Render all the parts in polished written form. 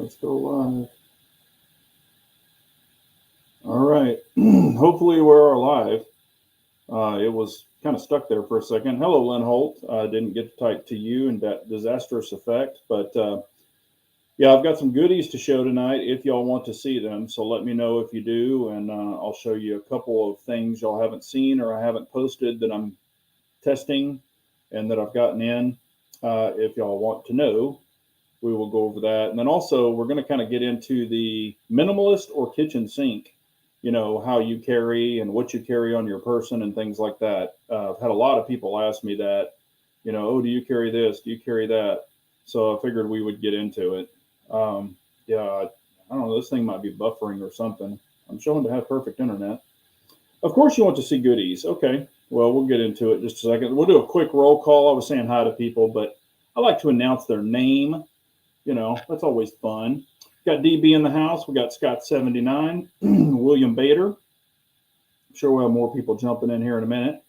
Let's go live. All right. Hopefully we're live. It was kind of stuck there for a second. Hello, Lynn Holt. I didn't get to type to you in that disastrous effect, but yeah, I've got some goodies to show tonight if y'all want to see them. So let me know if you do, and I'll show you a couple of things y'all haven't seen or I haven't posted that I'm testing and that I've gotten in. If y'all want to know, we will go over that. And then also we're going to kind of get into the minimalist or kitchen sink, you know, how you carry and what you carry on your person and things like that. I've had a lot of people ask me that, you know, oh, do you carry this? Do you carry that? So I figured we would get into it. Yeah, I don't know, this thing might be buffering or something. I'm showing to have perfect internet. Of course you want to see goodies. Okay, well, we'll get into it in just a second. We'll do a quick roll call. I was saying hi to people, but I like to announce their name. You know, that's always fun. Got DB in the house. We got Scott79, William Bader. I'm sure we'll have more people jumping in here in a minute.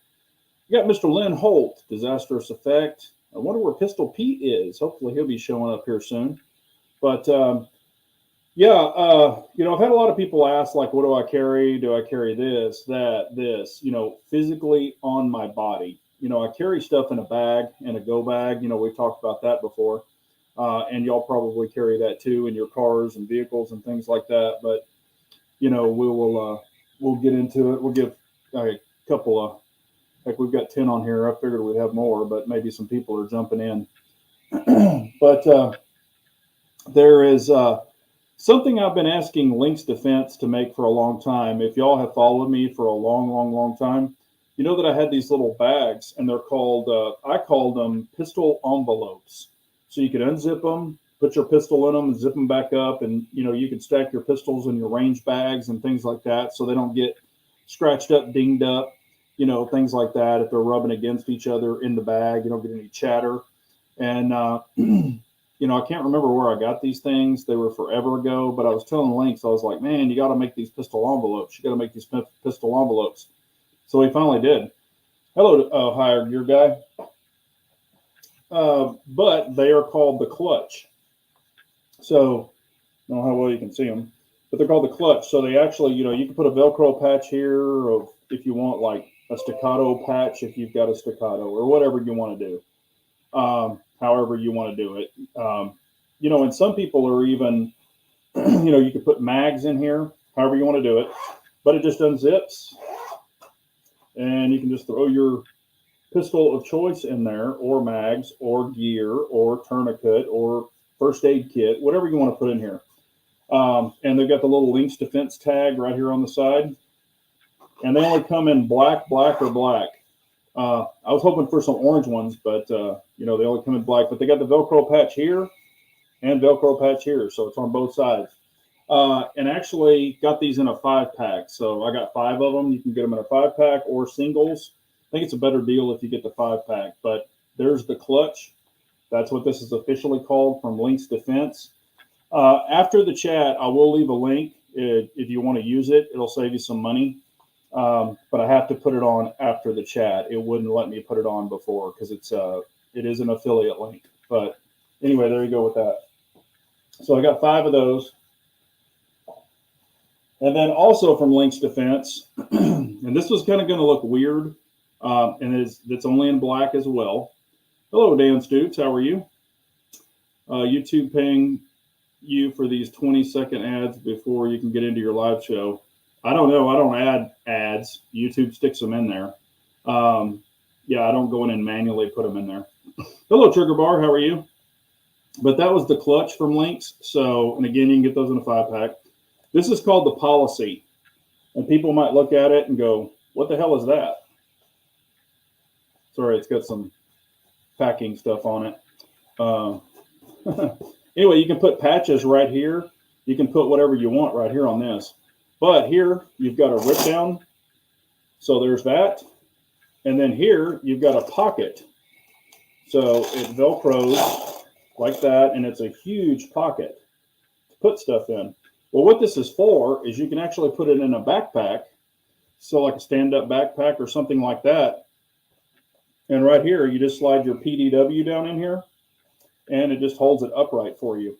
We got Mr. Lynn Holt, Disastrous Effect. I wonder where Pistol Pete is. Hopefully he'll be showing up here soon. But yeah, you know, I've had a lot of people ask, like, what do I carry? Do I carry this, that, this, you know, physically on my body? You know, I carry stuff in a bag, in a go bag. You know, we've talked about that before. And y'all probably carry that too in your cars and vehicles and things like that. But, you know, we'll get into it. We'll give a couple of, like, we've got 10 on here. I figured we'd have more, but maybe some people are jumping in. But there is something I've been asking Link's Defense to make for a long time. If y'all have followed me for a long time, you know that I had these little bags, and they're called, I called them pistol envelopes. So you could unzip them, put your pistol in them, and zip them back up, and you know you could stack your pistols in your range bags and things like that, so they don't get scratched up, dinged up, you know, things like that. If they're rubbing against each other in the bag, you don't get any chatter. And you know, I can't remember where I got these things. They were forever ago, but I was telling Link, so I was like, man, you got to make these pistol envelopes. You got to make these pistol envelopes. So we finally did. Hello, hired gear guy. But they are called the clutch. So I don't know how well you can see them, but they're called the clutch. So they actually, you know, you can put a Velcro patch here, or if you want like a staccato patch, if you've got a staccato, or whatever you want to do, however you want to do it. You know, and some people are even, you know, you could put mags in here, however you want to do it, but it just unzips, and you can just throw your pistol of choice in there, or mags, or gear, or tourniquet, or first aid kit, whatever you want to put in here. And they've got the little Link's Defense tag right here on the side. And they only come in black, or black. I was hoping for some orange ones, but, you know, they only come in black. But they got the Velcro patch here and Velcro patch here, so it's on both sides. And actually got these in a 5-pack. So I got 5 of them. You can get them in a 5-pack or singles. I think it's a better deal if you get the 5-pack, but there's the clutch. That's what this is officially called from Link's Defense. After the chat, I will leave a link. If you want to use it, it'll save you some money. But I have to put it on after the chat. It wouldn't let me put it on before because it is an affiliate link. But anyway, there you go with that. So I got 5 of those. And then also from Link's Defense, and this was kind of going to look weird. And it's only in black as well. Hello, Dan Stutes. How are you? YouTube paying you for these 20-second ads before you can get into your live show. I don't know. I don't add ads. YouTube sticks them in there. Yeah, I don't go in and manually put them in there. Hello, Trigger Bar. How are you? But that was the clutch from Link's. So, and again, you can get those in a 5-pack. This is called the Policy. And people might look at it and go, what the hell is that? Sorry, it's got some packing stuff on it. Anyway, you can put patches right here. You can put whatever you want right here on this. But here, you've got a rip down. So there's that. And then here, you've got a pocket. So it Velcros like that, and it's a huge pocket to put stuff in. Well, what this is for is you can actually put it in a backpack. So like a stand-up backpack or something like that. And right here, you just slide your PDW down in here, and it just holds it upright for you.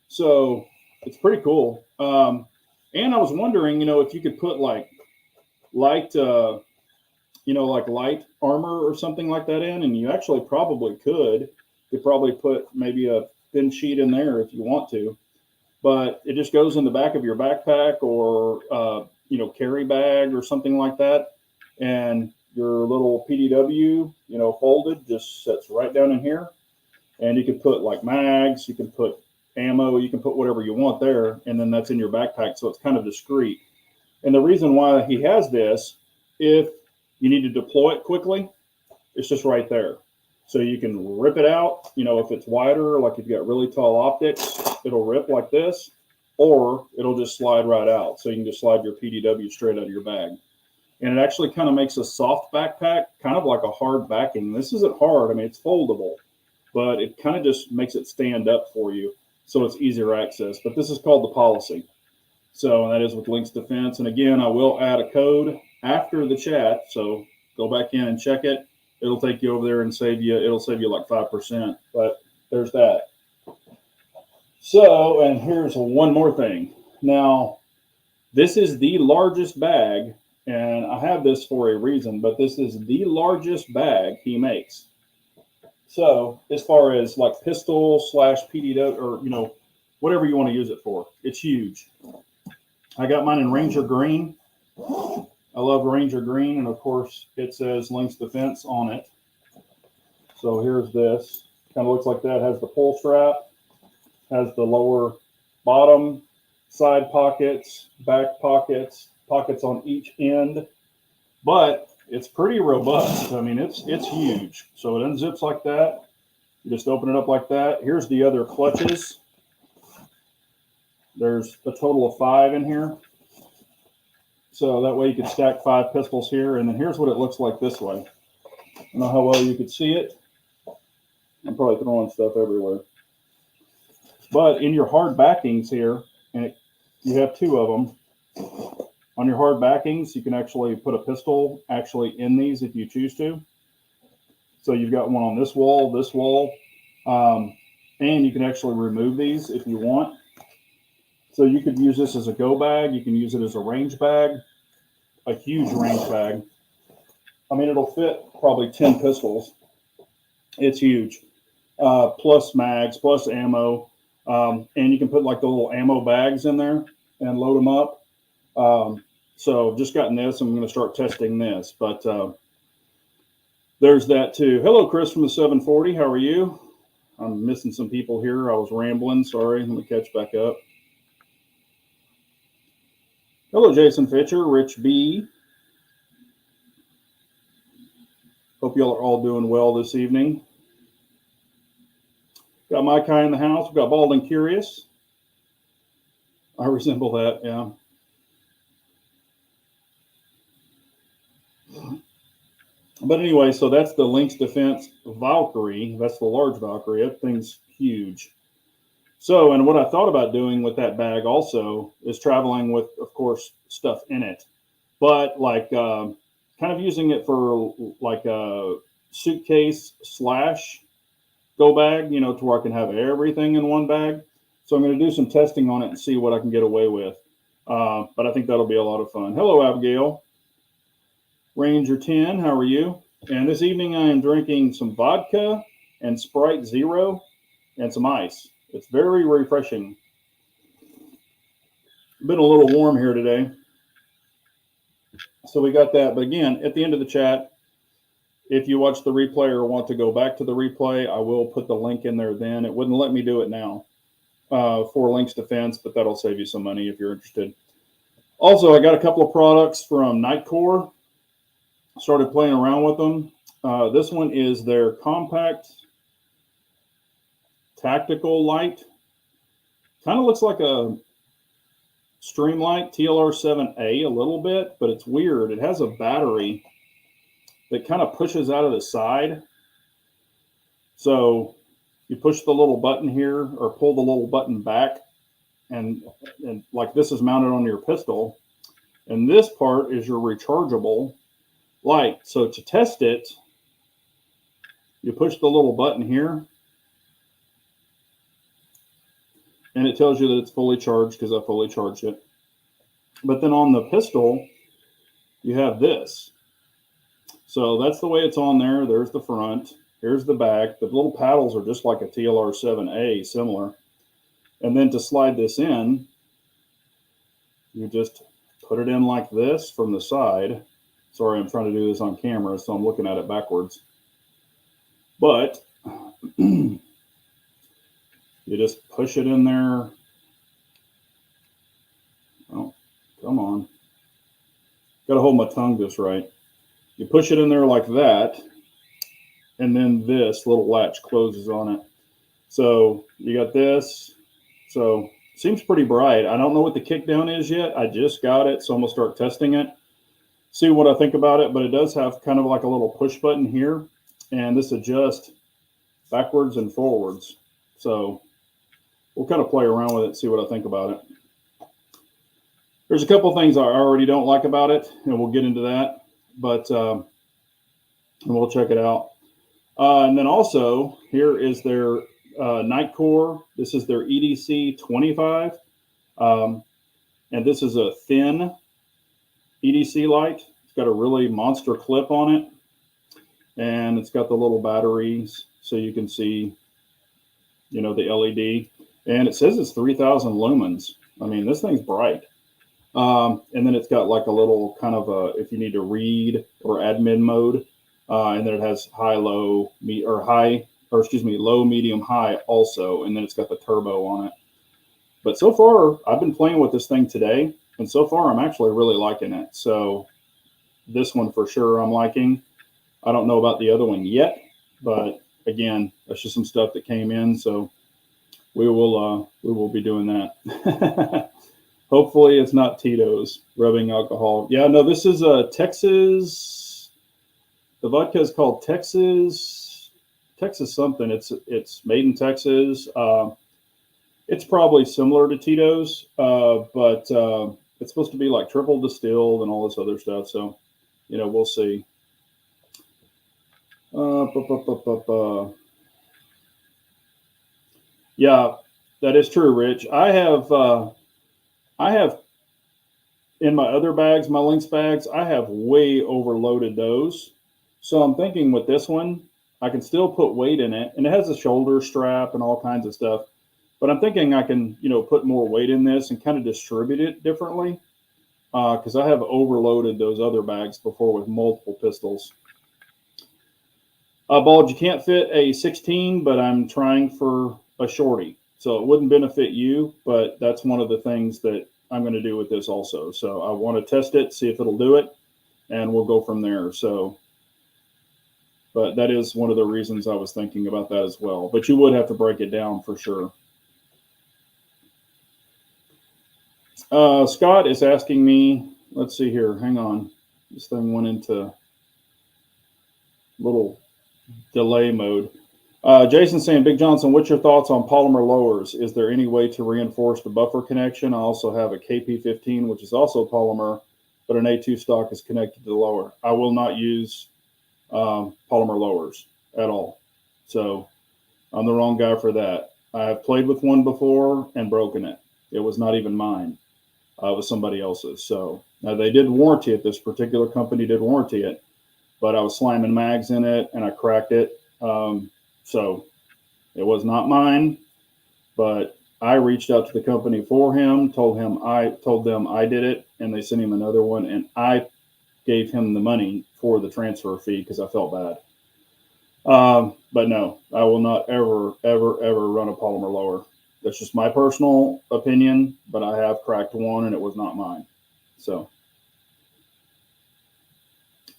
So it's pretty cool. And I was wondering, if you could put like light, like light armor or something like that in, and you actually probably could. You could probably put maybe a thin sheet in there if you want to, but it just goes in the back of your backpack or carry bag or something like that, and your little PDW, folded, just sits right down in here, and you can put like mags, you can put ammo, you can put whatever you want there, and then that's in your backpack, so it's kind of discreet. And the reason why he has this, if you need to deploy it quickly, it's just right there. So you can rip it out, if it's wider, like if you got really tall optics, it'll rip like this, or it'll just slide right out. So you can just slide your PDW straight out of your bag. And it actually kind of makes a soft backpack, kind of like a hard backing. This isn't hard, I mean, it's foldable, but it kind of just makes it stand up for you, so it's easier access. But this is called the Policy. So that is with Links Defense. And again, I will add a code after the chat. So go back in and check it. It'll take you over there and it'll save you like 5%. But there's that. So, and here's one more thing. Now, this is the largest bag, and I have this for a reason, but this is the largest bag he makes. So as far as like pistol / PDW, or, whatever you want to use it for, it's huge. I got mine in Ranger Green. I love Ranger Green, and of course it says Links Defense on it. So here's this. Kind of looks like that. Has the pull strap, has the lower bottom, side pockets, back pockets, pockets on each end. But it's pretty robust. I mean, it's huge. So it unzips like that. You just open it up like that. Here's the other clutches. There's a total of 5 in here. So that way you can stack 5 pistols here. And then here's what it looks like this way. I don't know how well you could see it. I'm probably throwing stuff everywhere. But in your hard backings here, and you have 2 of them. On your hard backings, you can actually put a pistol in these if you choose to. So you've got one on this wall, and you can actually remove these if you want. So you could use this as a go bag. You can use it as a range bag, a huge range bag. I mean, it'll fit probably 10 pistols. It's huge, plus mags, plus ammo. And you can put like the little ammo bags in there and load them up. So just gotten this. I'm going to start testing this, but there's that too. Hello, Chris from the 740. How are you? I'm missing some people here. I was rambling. Sorry. Let me catch back up. Hello, Jason Fitcher, Rich B. Hope y'all are all doing well this evening. Got my Kai in the house. We've got Bald and Curious. I resemble that, yeah. But anyway, so that's the Links Defense Valkyrie. That's the large Valkyrie. That thing's huge. So, and what I thought about doing with that bag also is traveling with, of course, stuff in it. But like kind of using it for like a suitcase / go bag, to where I can have everything in one bag. So I'm going to do some testing on it and see what I can get away with. But I think that'll be a lot of fun. Hello, Abigail. Ranger 10, how are you? And this evening I am drinking some vodka and Sprite Zero and some ice. It's very refreshing. Been a little warm here today. So we got that. But again, at the end of the chat, if you watch the replay or want to go back to the replay, I will put the link in there then. It wouldn't let me do it now for Links Defense, but that'll save you some money if you're interested. Also, I got a couple of products from Nightcore. Started playing around with them. This one is their compact tactical light. Kind of looks like a Streamlight TLR7A a little bit, but it's weird. It has a battery that kind of pushes out of the side. So you push the little button here or pull the little button back, and like this is mounted on your pistol. And this part is your rechargeable light. So to test it, you push the little button here, and it tells you that it's fully charged because I fully charged it. But then on the pistol, you have this. So that's the way it's on there. There's the front. Here's the back. The little paddles are just like a TLR7A, similar. And then to slide this in, you just put it in like this from the side. Sorry, I'm trying to do this on camera, so I'm looking at it backwards. But you just push it in there. Oh, come on. Got to hold my tongue just right. You push it in there like that, and then this little latch closes on it. So you got this. So seems pretty bright. I don't know what the kickdown is yet. I just got it, so I'm going to start testing it, see what I think about it. But it does have kind of like a little push button here, and this adjusts backwards and forwards. So we'll kind of play around with it, see what I think about it. There's a couple things I already don't like about it, and we'll get into that. But we'll check it out. And then also, here is their night core. This is their EDC 25. And this is a thin EDC light. It's got a really monster clip on it. And it's got the little batteries so you can see, you know, the LED. And it says it's 3,000 lumens. I mean, this thing's bright. And then it's got like a little kind of a, if you need to read or admin mode, and then it has low, medium, high also. And then it's got the turbo on it. But so far I've been playing with this thing today, and so far I'm actually really liking it. So this one for sure I'm liking. I don't know about the other one yet, but again, that's just some stuff that came in. So we will be doing that. Hopefully it's not Tito's rubbing alcohol. Yeah, no, this is a Texas. The vodka is called Texas something. It's made in Texas. It's probably similar to Tito's, but it's supposed to be like triple distilled and all this other stuff. So, you know, we'll see. Yeah, that is true, Rich. I have in my other bags, my Lynx bags, I have way overloaded those. So I'm thinking with this one, I can still put weight in it, and it has a shoulder strap and all kinds of stuff. But I'm thinking I can, you know, put more weight in this and kind of distribute it differently, because I have overloaded those other bags before with multiple pistols. Bulge, you can't fit a 16, but I'm trying for a shorty. So it wouldn't benefit you, but that's one of the things that I'm going to do with this also. So I want to test it, see if it'll do it, and we'll go from there. So, but that is one of the reasons I was thinking about that as well. But you would have to break it down for sure. Scott is asking me, let's see here, hang on. This thing went into little delay mode. Jason saying, Big Johnson, what's your thoughts on polymer lowers? Is there any way to reinforce the buffer connection? I also have a KP15, which is also polymer, but an A2 stock is connected to the lower. I will not use polymer lowers at all. So I'm the wrong guy for that. I have played with one before and broken it. It was not even mine. It was somebody else's. So now they did warranty it. This particular company did warranty it, but I was slamming mags in it and I cracked it. So it was not mine, but I reached out to the company for him, told them I did it, and they sent him another one, and I gave him the money for the transfer fee because I felt bad. But no, I will not ever run a polymer lower. That's just my personal opinion, but I have cracked one and it was not mine. So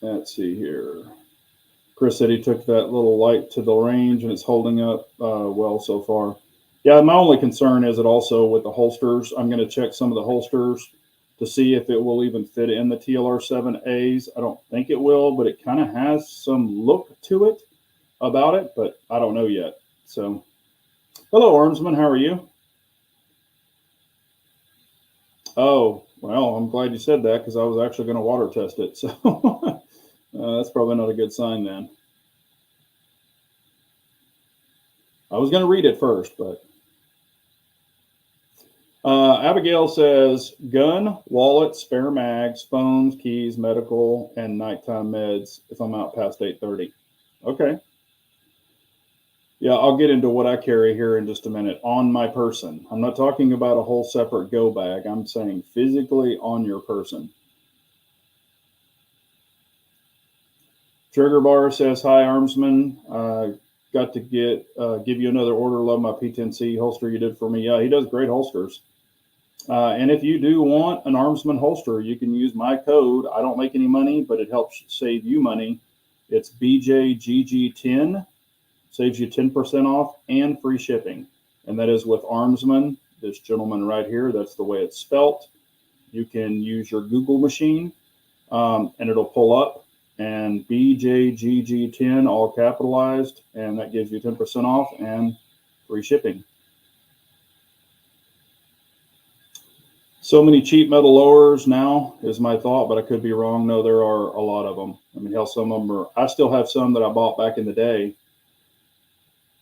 let's see here. Chris said he took that little light to the range and it's holding up well so far. Yeah, my only concern is that also with the holsters, I'm going to check some of the holsters to see if it will even fit in the TLR7As. I don't think it will, but it kind of has some look to it about it, but I don't know yet. So, hello, Armsman. How are you? Oh, well, I'm glad you said that because I was actually going to water test it. So that's probably not a good sign then. I was going to read it first, but Abigail says gun, wallet, spare mags, phones, keys, medical, and nighttime meds if I'm out past 8:30. Okay. Yeah, I'll get into what I carry here in just a minute on my person. I'm not talking about a whole separate go bag. I'm saying physically on your person. Trigger Bar says, hi, Armsman. Got to give you another order. Love my P10C holster you did for me. Yeah, he does great holsters. And if you do want an Armsman holster, you can use my code. I don't make any money, but it helps save you money. It's BJGG10. Saves you 10% off and free shipping. And that is with Armsman, this gentleman right here. That's the way it's spelt. You can use your Google machine and it'll pull up and BJGG10, all capitalized, and that gives you 10% off and free shipping. So many cheap metal lowers now is my thought, but I could be wrong. No, there are a lot of them. I mean, hell, some of them are, I still have some that I bought back in the day.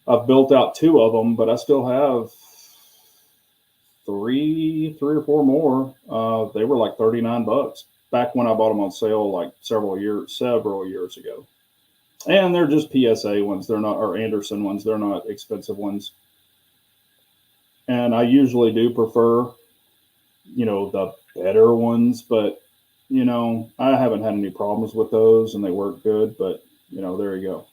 I've built out 2 of them, but I still have three or four more. They were like $39 back when I bought them on sale, like several years ago. And they're just PSA ones. They're not, or Anderson ones. They're not expensive ones. And I usually do prefer, the better ones, but I haven't had any problems with those and they work good, but there you go.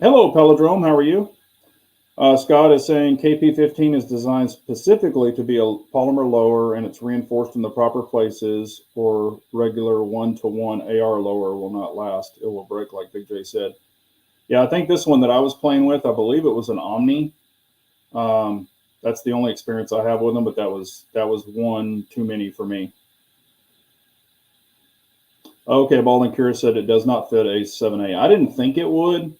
Hello, Pelodrome. How are you? Scott is saying KP15 is designed specifically to be a polymer lower and it's reinforced in the proper places, or regular 1-to-1 AR lower will not last. It will break, like Big J said. Yeah, I think this one that I was playing with, I believe it was an Omni. That's the only experience I have with them, but that was one too many for me. Okay, Baldwin Curious said it does not fit a 7A. I didn't think it would.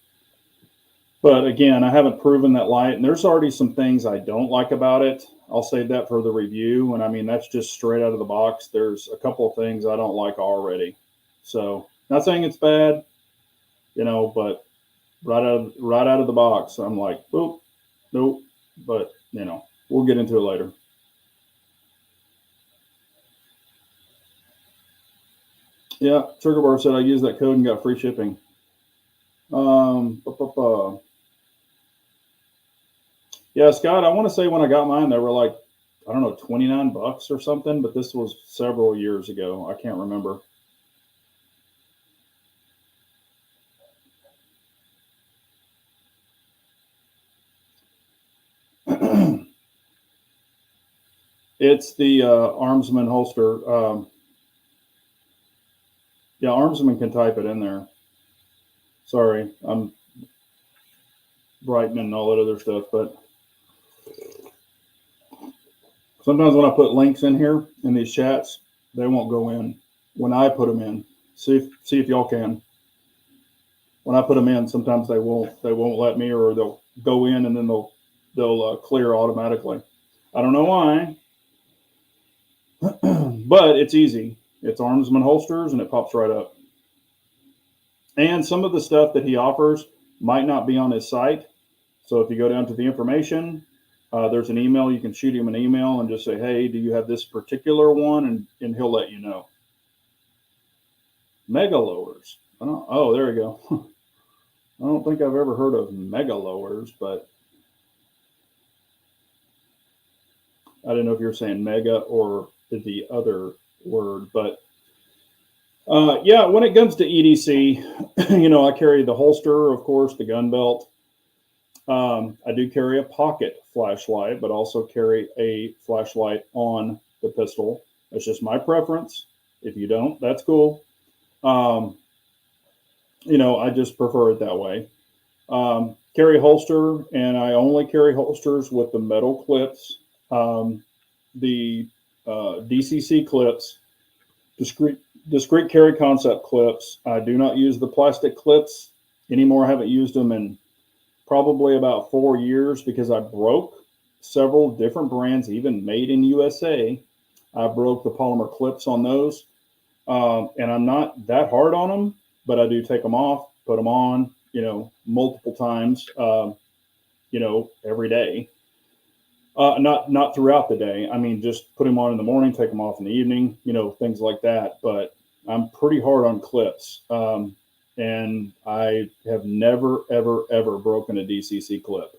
But again, I haven't proven that light, and there's already some things I don't like about it. I'll save that for the review. And I mean, that's just straight out of the box. There's a couple of things I don't like already. So not saying it's bad, but right out of the box, I'm like, nope. But we'll get into it later. Yeah, Trigger Bar said I used that code and got free shipping. Yeah, Scott, I want to say when I got mine, they were like, I don't know, $29 or something, but this was several years ago. I can't remember. It's the Armsman holster. Yeah, Armsman can type it in there. Sorry, I'm brightening and all that other stuff, but sometimes when I put links in here in these chats, they won't go in when I put them in. See if y'all can. When I put them in, sometimes they won't let me, or they'll go in and then they'll clear automatically. I don't know why, but it's easy. It's Armsman holsters and it pops right up. And some of the stuff that he offers might not be on his site. So if you go down to the information, there's an email. You can shoot him an email and just say, hey, do you have this particular one? And he'll let you know. Mega lowers. Oh, there we go. I don't think I've ever heard of mega lowers, but I didn't know if you were saying mega or the other word. But yeah, when it comes to EDC, I carry the holster, of course, the gun belt. I do carry a pocket flashlight, but also carry a flashlight on the pistol. That's just my preference. If you don't, that's cool. I just prefer it that way. Carry a holster, and I only carry holsters with the metal clips, the DCC clips, discrete carry concept clips. I do not use the plastic clips anymore. I haven't used them in probably about 4 years because I broke several different brands, even made in USA. I broke the polymer clips on those. And I'm not that hard on them, but I do take them off, put them on, multiple times, every day. Not throughout the day. I mean, just put them on in the morning, take them off in the evening, things like that. But I'm pretty hard on clips. And I have never, ever, ever broken a DCC clip.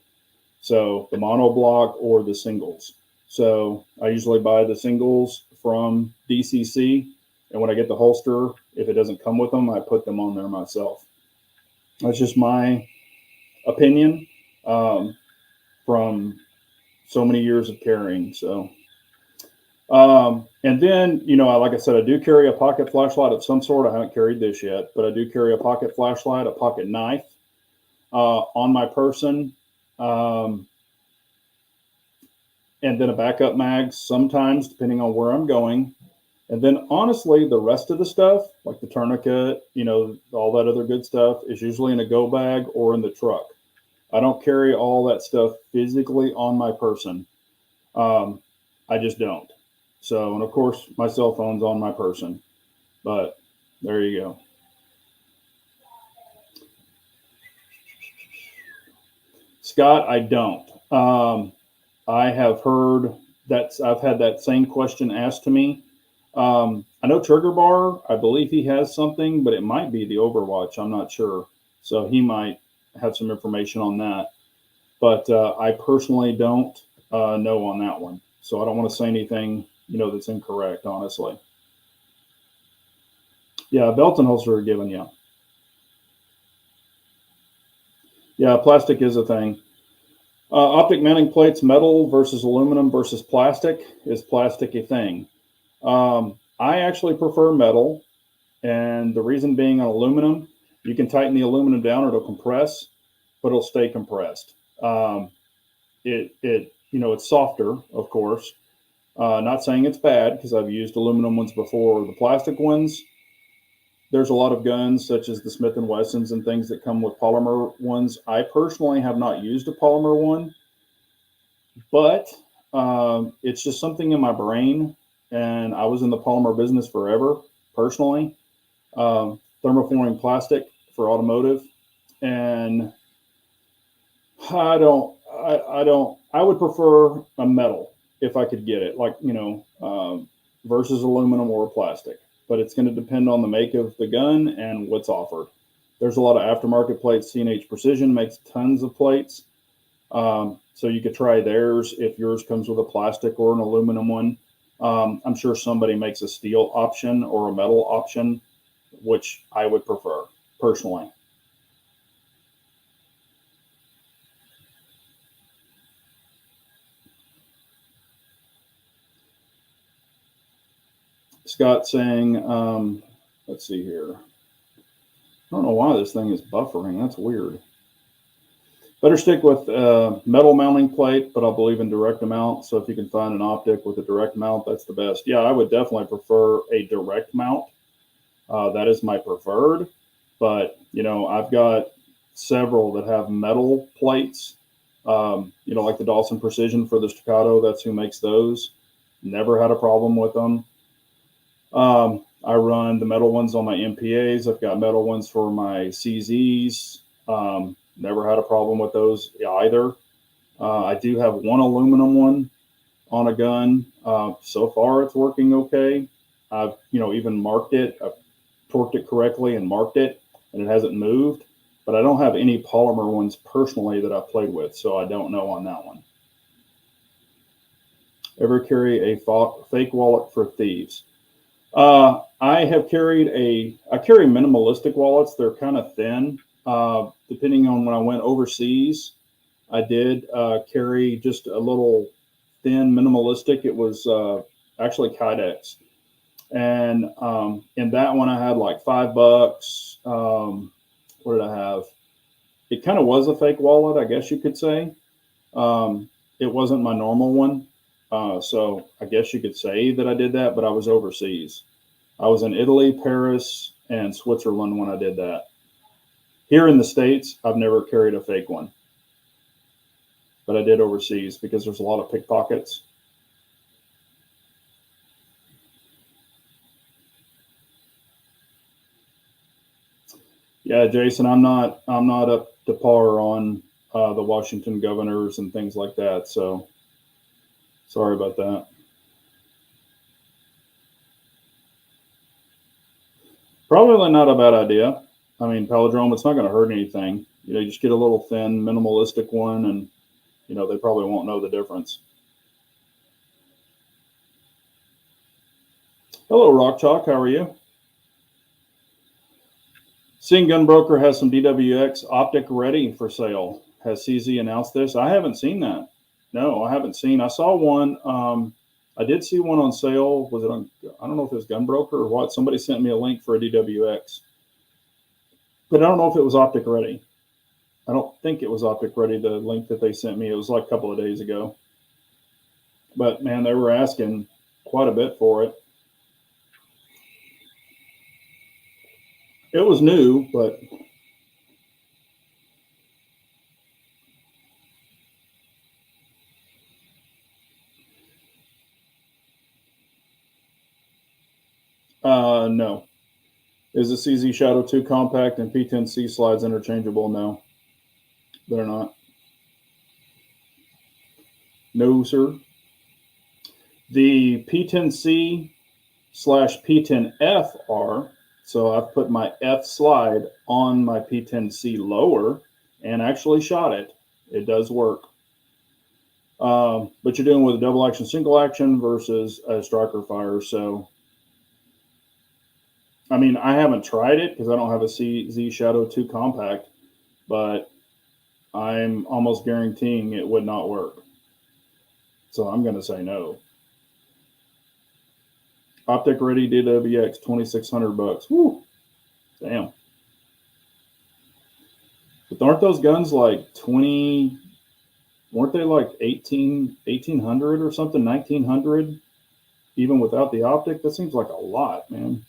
So the monoblock or the singles. So I usually buy the singles from DCC. And when I get the holster, if it doesn't come with them, I put them on there myself. That's just my opinion from so many years of carrying. So, and then, like I said, I do carry a pocket flashlight of some sort. I haven't carried this yet, but I do carry a pocket flashlight, a pocket knife on my person. And then a backup mag sometimes, depending on where I'm going. And then honestly, the rest of the stuff, like the tourniquet, all that other good stuff, is usually in a go bag or in the truck. I don't carry all that stuff physically on my person. I just don't. So, and of course, my cell phone's on my person. But there you go. Scott, I don't. I have heard that I've had that same question asked to me. I know Trigger Bar, I believe he has something, but it might be the Overwatch. I'm not sure. So he might have some information on that. But I personally don't know on that one. So I don't want to say anything, that's incorrect, honestly. Yeah, belt and holster are given, yeah. Yeah, plastic is a thing. Optic mounting plates, metal versus aluminum versus plastic. Is plastic a thing? I actually prefer metal, and the reason being on aluminum, you can tighten the aluminum down, it'll compress, but it'll stay compressed. It's softer, of course. Not saying it's bad, because I've used aluminum ones before. The plastic ones, there's a lot of guns such as the Smith & Wessons and things that come with polymer ones. I personally have not used a polymer one, but it's just something in my brain, and I was in the polymer business forever, personally. Thermoforming plastic for automotive, and I would prefer a metal if I could get it, versus aluminum or plastic. But it's going to depend on the make of the gun and what's offered. There's a lot of aftermarket plates. C&H Precision makes tons of plates. So you could try theirs if yours comes with a plastic or an aluminum one. I'm sure somebody makes a steel option or a metal option, which I would prefer personally. Scott saying, let's see here. I don't know why this thing is buffering. That's weird. Better stick with metal mounting plate, but I believe in direct mount. So if you can find an optic with a direct mount, that's the best. Yeah, I would definitely prefer a direct mount. That is my preferred. But, I've got several that have metal plates, like the Dawson Precision for the Staccato. That's who makes those. Never had a problem with them. I run the metal ones on my MPAs. I've got metal ones for my CZs. Never had a problem with those either. I do have one aluminum one on a gun. So far, it's working okay. I've, even marked it. I've torqued it correctly and marked it, and it hasn't moved. But I don't have any polymer ones personally that I've played with, so I don't know on that one. Ever carry a fake wallet for thieves? I carry minimalistic wallets. They're kind of thin. Depending on when I went overseas, I did carry just a little thin minimalistic. It was actually Kydex. And in that one, I had like $5. What did I have? It kind of was a fake wallet, I guess you could say. It wasn't my normal one. So I guess you could say that I did that, but I was overseas. I was in Italy, Paris, and Switzerland when I did that. Here in the States, I've never carried a fake one, but I did overseas because there's a lot of pickpockets. Yeah, Jason, I'm not up to par on the Washington governors and things like that. So sorry about that. Probably not a bad idea. I mean, palindrome, it's not going to hurt anything. You just get a little thin, minimalistic one, and they probably won't know the difference. Hello, Rock Chalk. How are you? Seeing Gunbroker has some DWX optic ready for sale. Has CZ announced this? I haven't seen that. No, I haven't seen. I saw one. I did see one on sale. Was it on? I don't know if it was Gunbroker or what. Somebody sent me a link for a DWX, but I don't know if it was optic ready. I don't think it was optic ready. The link that they sent me, it was like a couple of days ago. But man, they were asking quite a bit for it. It was new, but no. Is the CZ Shadow 2 compact and P10C slides interchangeable? No, they're not. No, sir. The P10C / P10F are. So I've put my F slide on my P10C lower and actually shot it. It does work. But you're doing with a double action, single action versus a striker fire. So, I mean, I haven't tried it because I don't have a CZ Shadow 2 compact, but I'm almost guaranteeing it would not work. So I'm going to say no. Optic ready DWX, $2,600. Woo! Damn. But aren't those guns like 20? Weren't they like 1800 or something? 1900, even without the optic? That seems like a lot, man.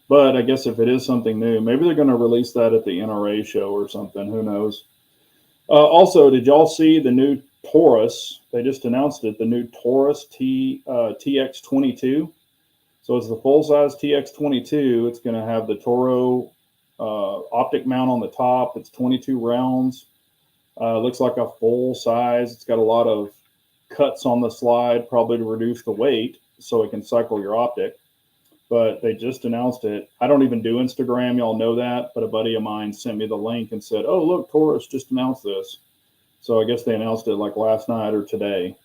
But I guess if it is something new, maybe they're going to release that at the NRA show or something. Who knows? Also, did y'all see the new Taurus? They just announced it. The new Taurus TX22. So it's the full-size TX22. It's going to have the Toro optic mount on the top. It's 22 rounds. Looks like a full size. It's got a lot of cuts on the slide, probably to reduce the weight so it can cycle your optic. But they just announced it. I don't even do Instagram. Y'all know that. But a buddy of mine sent me the link and said, oh, look, Taurus just announced this. So I guess they announced it like last night or today.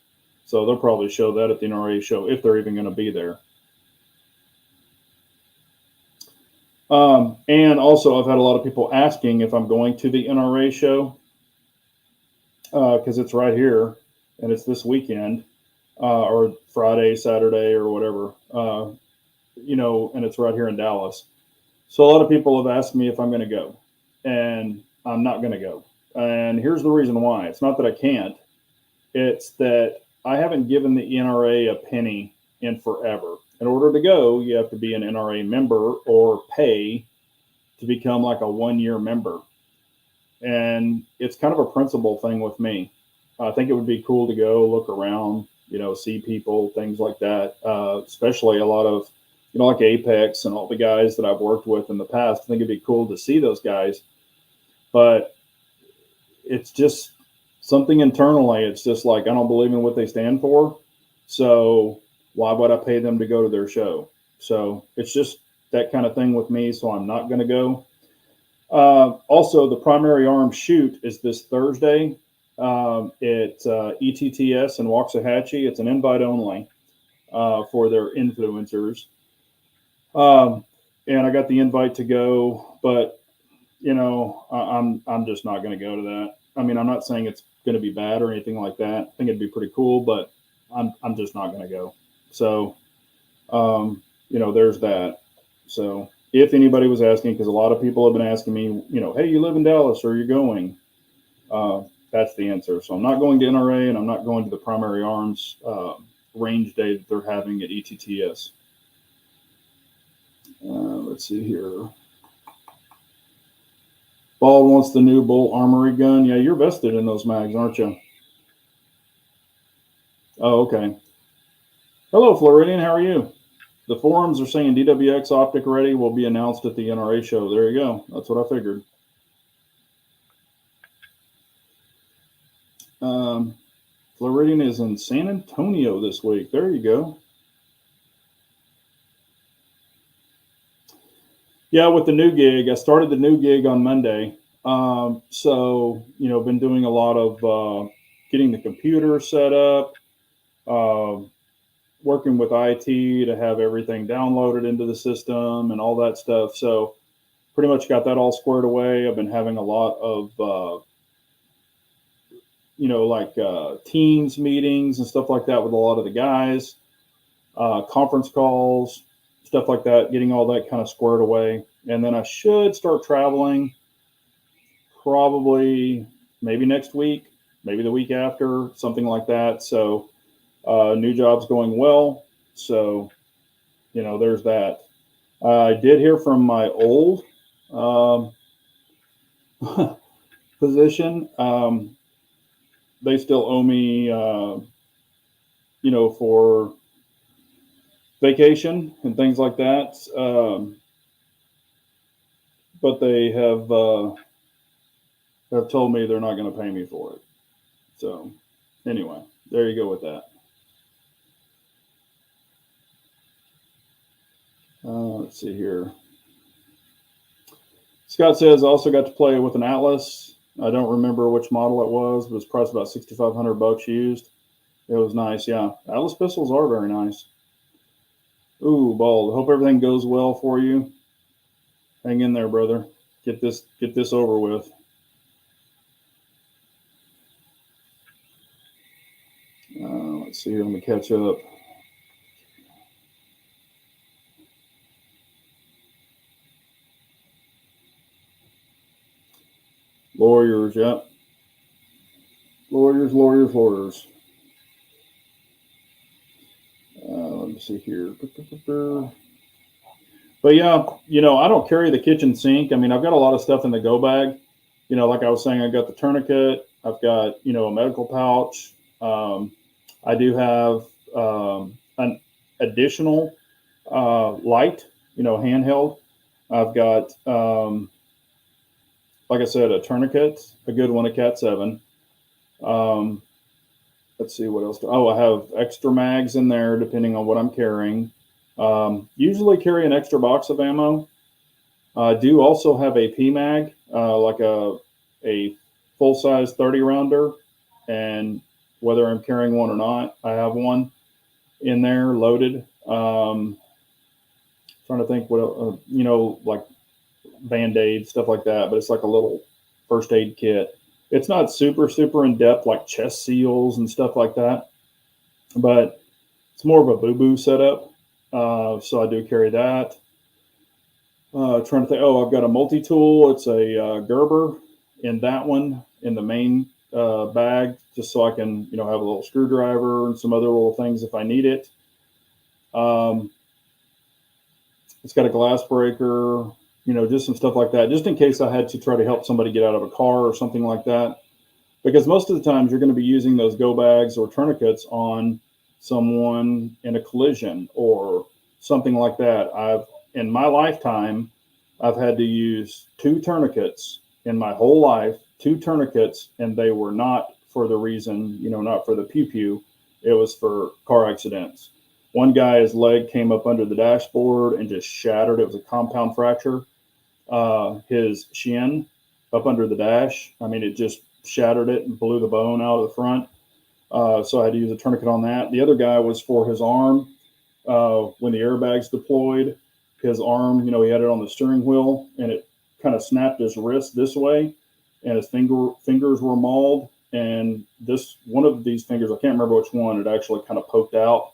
So they'll probably show that at the NRA show if they're even going to be there. And also, I've had a lot of people asking if I'm going to the NRA show because it's right here and it's this weekend or Friday, Saturday, or whatever, and it's right here in Dallas. So a lot of people have asked me if I'm going to go, and I'm not going to go. And here's the reason why. It's not that I can't. It's that I haven't given the NRA a penny in forever. In order to go, you have to be an NRA member or pay to become like a 1-year member. And it's kind of a principle thing with me. I think it would be cool to go look around, see people, things like that, especially a lot of, like Apex and all the guys that I've worked with in the past. I think it'd be cool to see those guys. But it's just something internally. It's just like, I don't believe in what they stand for. So why would I pay them to go to their show? So it's just that kind of thing with me. So I'm not going to go. Also, the primary arms shoot is this Thursday at ETTS in Waxahachie. It's an invite only for their influencers. And I got the invite to go, but I'm just not going to go to that. I mean, I'm not saying it's going to be bad or anything like that. I think it'd be pretty cool, but I'm just not going to go. So, there's that. So if anybody was asking, because a lot of people have been asking me, hey, you live in Dallas, or you're going, that's the answer. So I'm not going to NRA, and I'm not going to the primary arms range day that they're having at ETTS. Let's see here. Bald wants the new Bull Armory gun. Yeah, you're vested in those mags, aren't you? Oh, okay. Hello, Floridian. How are you? The forums are saying DWX optic ready will be announced at the NRA show. There you go. That's what I figured. Floridian is in San Antonio this week. There you go. Yeah, with the new gig, I started the new gig on Monday. So, been doing a lot of getting the computer set up, working with IT to have everything downloaded into the system and all that stuff. So pretty much got that all squared away. I've been having a lot of, Teams meetings and stuff like that with a lot of the guys, conference calls, stuff like that, getting all that kind of squared away. And then I should start traveling probably maybe next week, maybe the week after, something like that. So new job's going well. So, there's that. I did hear from my old position. They still owe me, for vacation and things like that. But they have told me they're not going to pay me for it. So anyway, there you go with that. Let's see here. Scott says, I also got to play with an Atlas. I don't remember which model it was, but it's priced about $6,500 used. It was nice, yeah. Atlas pistols are very nice. Ooh, Bald. Hope everything goes well for you. Hang in there, brother. Get this over with. Let's see here. Let me catch up. Lawyers, yeah. Lawyers. Let me see here. But yeah, I don't carry the kitchen sink. I mean, I've got a lot of stuff in the go bag. Like I was saying, I got the tourniquet. I've got, a medical pouch. I do have an additional light, handheld. I've got, like I said, a tourniquet, a good one, a Cat 7. Let's see what else. I have extra mags in there depending on what I'm carrying. Usually carry an extra box of ammo. I do also have a PMag, like a full-size 30-rounder, and whether I'm carrying one or not, I have one in there loaded. Trying to think what, like Band-Aid, stuff like that, but it's like a little first aid kit. It's not super in depth like chest seals and stuff like that, but it's more of a boo-boo setup. So I do carry that. Trying to think. Oh, I've got a multi-tool. It's a Gerber in that one in the main bag, just so I can, have a little screwdriver and some other little things if I need it. It's got a glass breaker, just some stuff like that, just in case I had to try to help somebody get out of a car or something like that. Because most of the times you're going to be using those go bags or tourniquets on someone in a collision or something like that. In my lifetime, I've had to use 2 tourniquets in my whole life, 2 tourniquets, and they were not for the reason, not for the pew-pew. It was for car accidents. One guy, his leg came up under the dashboard and just shattered. It was a compound fracture. His shin up under the dash, it just shattered it and blew the bone out of the front. So I had to use a tourniquet on that. The other guy was for his arm. When the airbags deployed, his arm, he had it on the steering wheel, and it kind of snapped his wrist this way, and his fingers were mauled. And one of these fingers, I can't remember which one, it actually kind of poked out.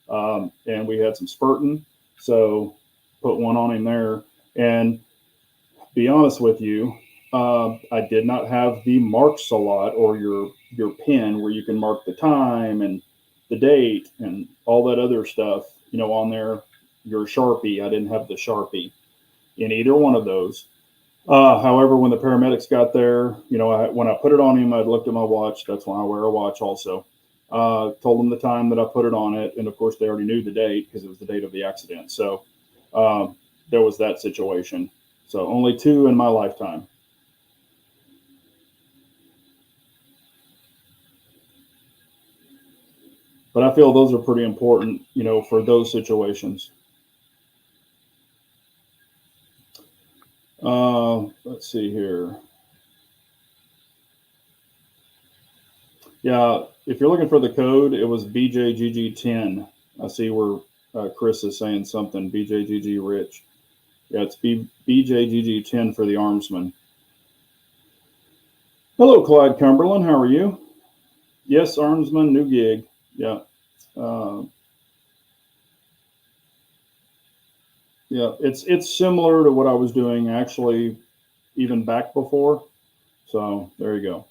And we had some spurting, so put one on him there. And be honest with you, I did not have the marks a lot, or your pen where you can mark the time and the date and all that other stuff, on there. Your Sharpie, I didn't have the Sharpie in either one of those. However, when the paramedics got there, when I put it on him, I looked at my watch. That's why I wear a watch also. Told them the time that I put it on it, and of course they already knew the date because it was the date of the accident. So there was that situation. So only 2 in my lifetime. But I feel those are pretty important, for those situations. Let's see here. Yeah, if you're looking for the code, it was BJGG10. I see where Chris is saying something. BJGG Rich. Yeah, it's BJGG10 for the Armsman. Hello, Clyde Cumberland. How are you? Yes, Armsman, new gig. Yeah. Yeah, it's similar to what I was doing actually, even back before. So there you go.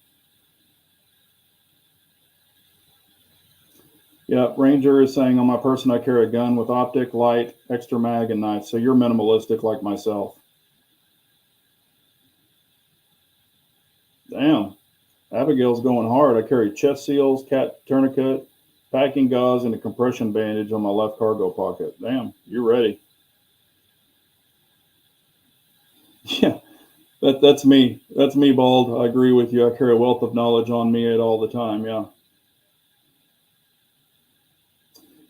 Yeah, Ranger is saying on my person I carry a gun with optic, light, extra mag, and knife. So you're minimalistic like myself. Damn, Abigail's going hard. I carry chest seals, cat tourniquet, packing gauze, and a compression bandage on my left cargo pocket. Damn, you're ready. Yeah, that's me. That's me, Bald. I agree with you. I carry a wealth of knowledge on me at all the time. Yeah.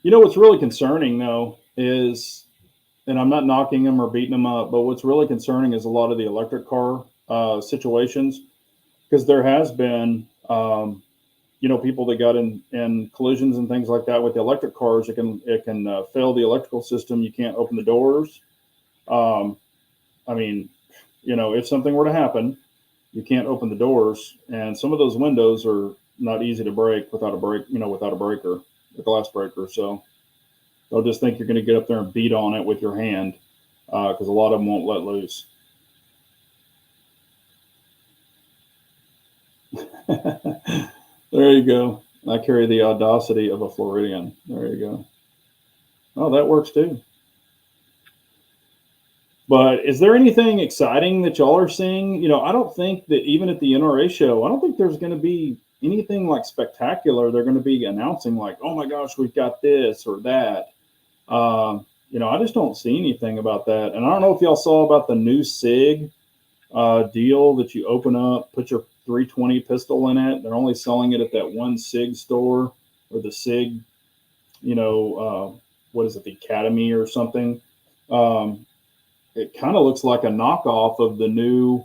What's really concerning though is, and I'm not knocking them or beating them up, but what's really concerning is a lot of the electric car situations, because there has been, people that got in collisions and things like that with the electric cars. It can fail the electrical system. You can't open the doors. I mean, if something were to happen, you can't open the doors, and some of those windows are not easy to break without a breaker, a glass breaker. So they'll just think you're going to get up there and beat on it with your hand, because a lot of them won't let loose. There you go. I carry the audacity of a Floridian. There you go. Oh, that works too. But is there anything exciting that y'all are seeing? I don't think that even at the NRA show, I don't think there's going to be anything like spectacular. They're going to be announcing like, oh my gosh, we've got this or that. I just don't see anything about that. And I don't know if y'all saw about the new SIG deal that you open up, put your 320 pistol in it. They're only selling it at that one SIG store, or the SIG, what is it, the Academy or something. It kind of looks like a knockoff of the new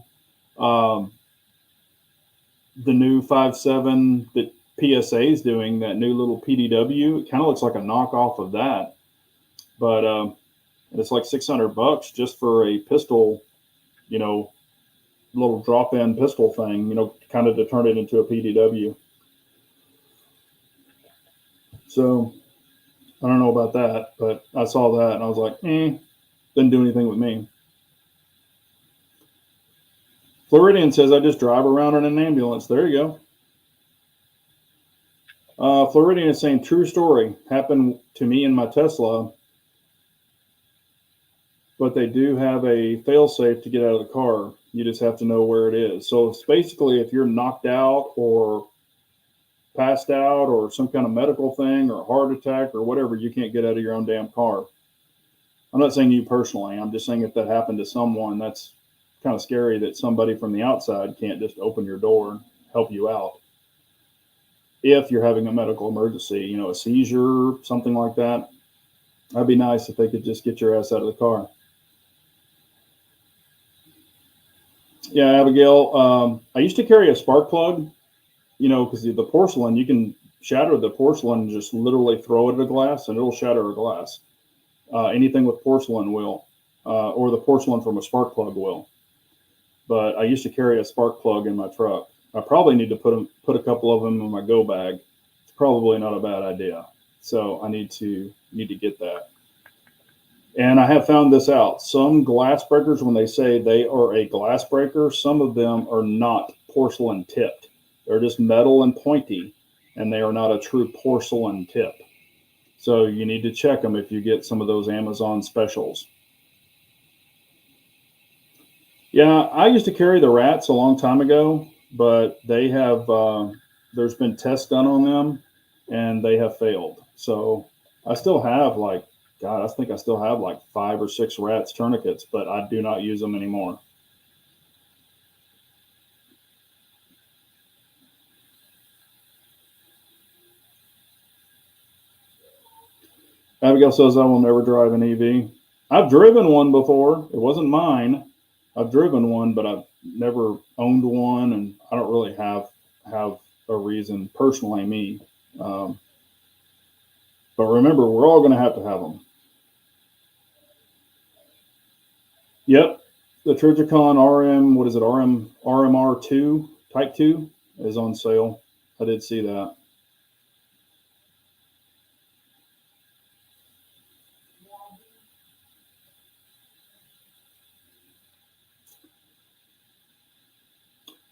5.7 that PSA is doing, that new little PDW. It kind of looks like a knockoff of that, but it's like $600 just for a pistol, little drop-in pistol thing, kind of to turn it into a PDW. So I don't know about that, but I saw that and I was like, didn't do anything with me. Floridian says, I just drive around in an ambulance. There you go. Floridian is saying, true story. Happened to me in my Tesla, but they do have a fail-safe to get out of the car. You just have to know where it is. So it's basically, if you're knocked out or passed out or some kind of medical thing or heart attack or whatever, you can't get out of your own damn car. I'm not saying you personally. I'm just saying if that happened to someone, that's kind of scary that somebody from the outside can't just open your door and help you out. If you're having a medical emergency, a seizure, something like that, that'd be nice if they could just get your ass out of the car. Yeah, Abigail, I used to carry a spark plug, because the porcelain, you can shatter the porcelain and just literally throw it at a glass and it'll shatter a glass. Anything with porcelain will, or the porcelain from a spark plug will. But I used to carry a spark plug in my truck. I probably need to put a couple of them in my go bag. It's probably not a bad idea. So I need to get that. And I have found this out. Some glass breakers, when they say they are a glass breaker, some of them are not porcelain tipped. They're just metal and pointy, and they are not a true porcelain tip. So you need to check them if you get some of those Amazon specials. Yeah, I used to carry the rats a long time ago, but they have, there's been tests done on them, and they have failed. So I still have like, God, I think I still have like 5 or 6 rats tourniquets, but I do not use them anymore. Abigail says I will never drive an EV. I've driven one before. It wasn't mine. I've driven one, but I've never owned one, and I don't really have a reason personally. Me, but remember, we're all going to have them. Yep, the Trigicon RM. What is it? RMR2 Type 2 is on sale. I did see that.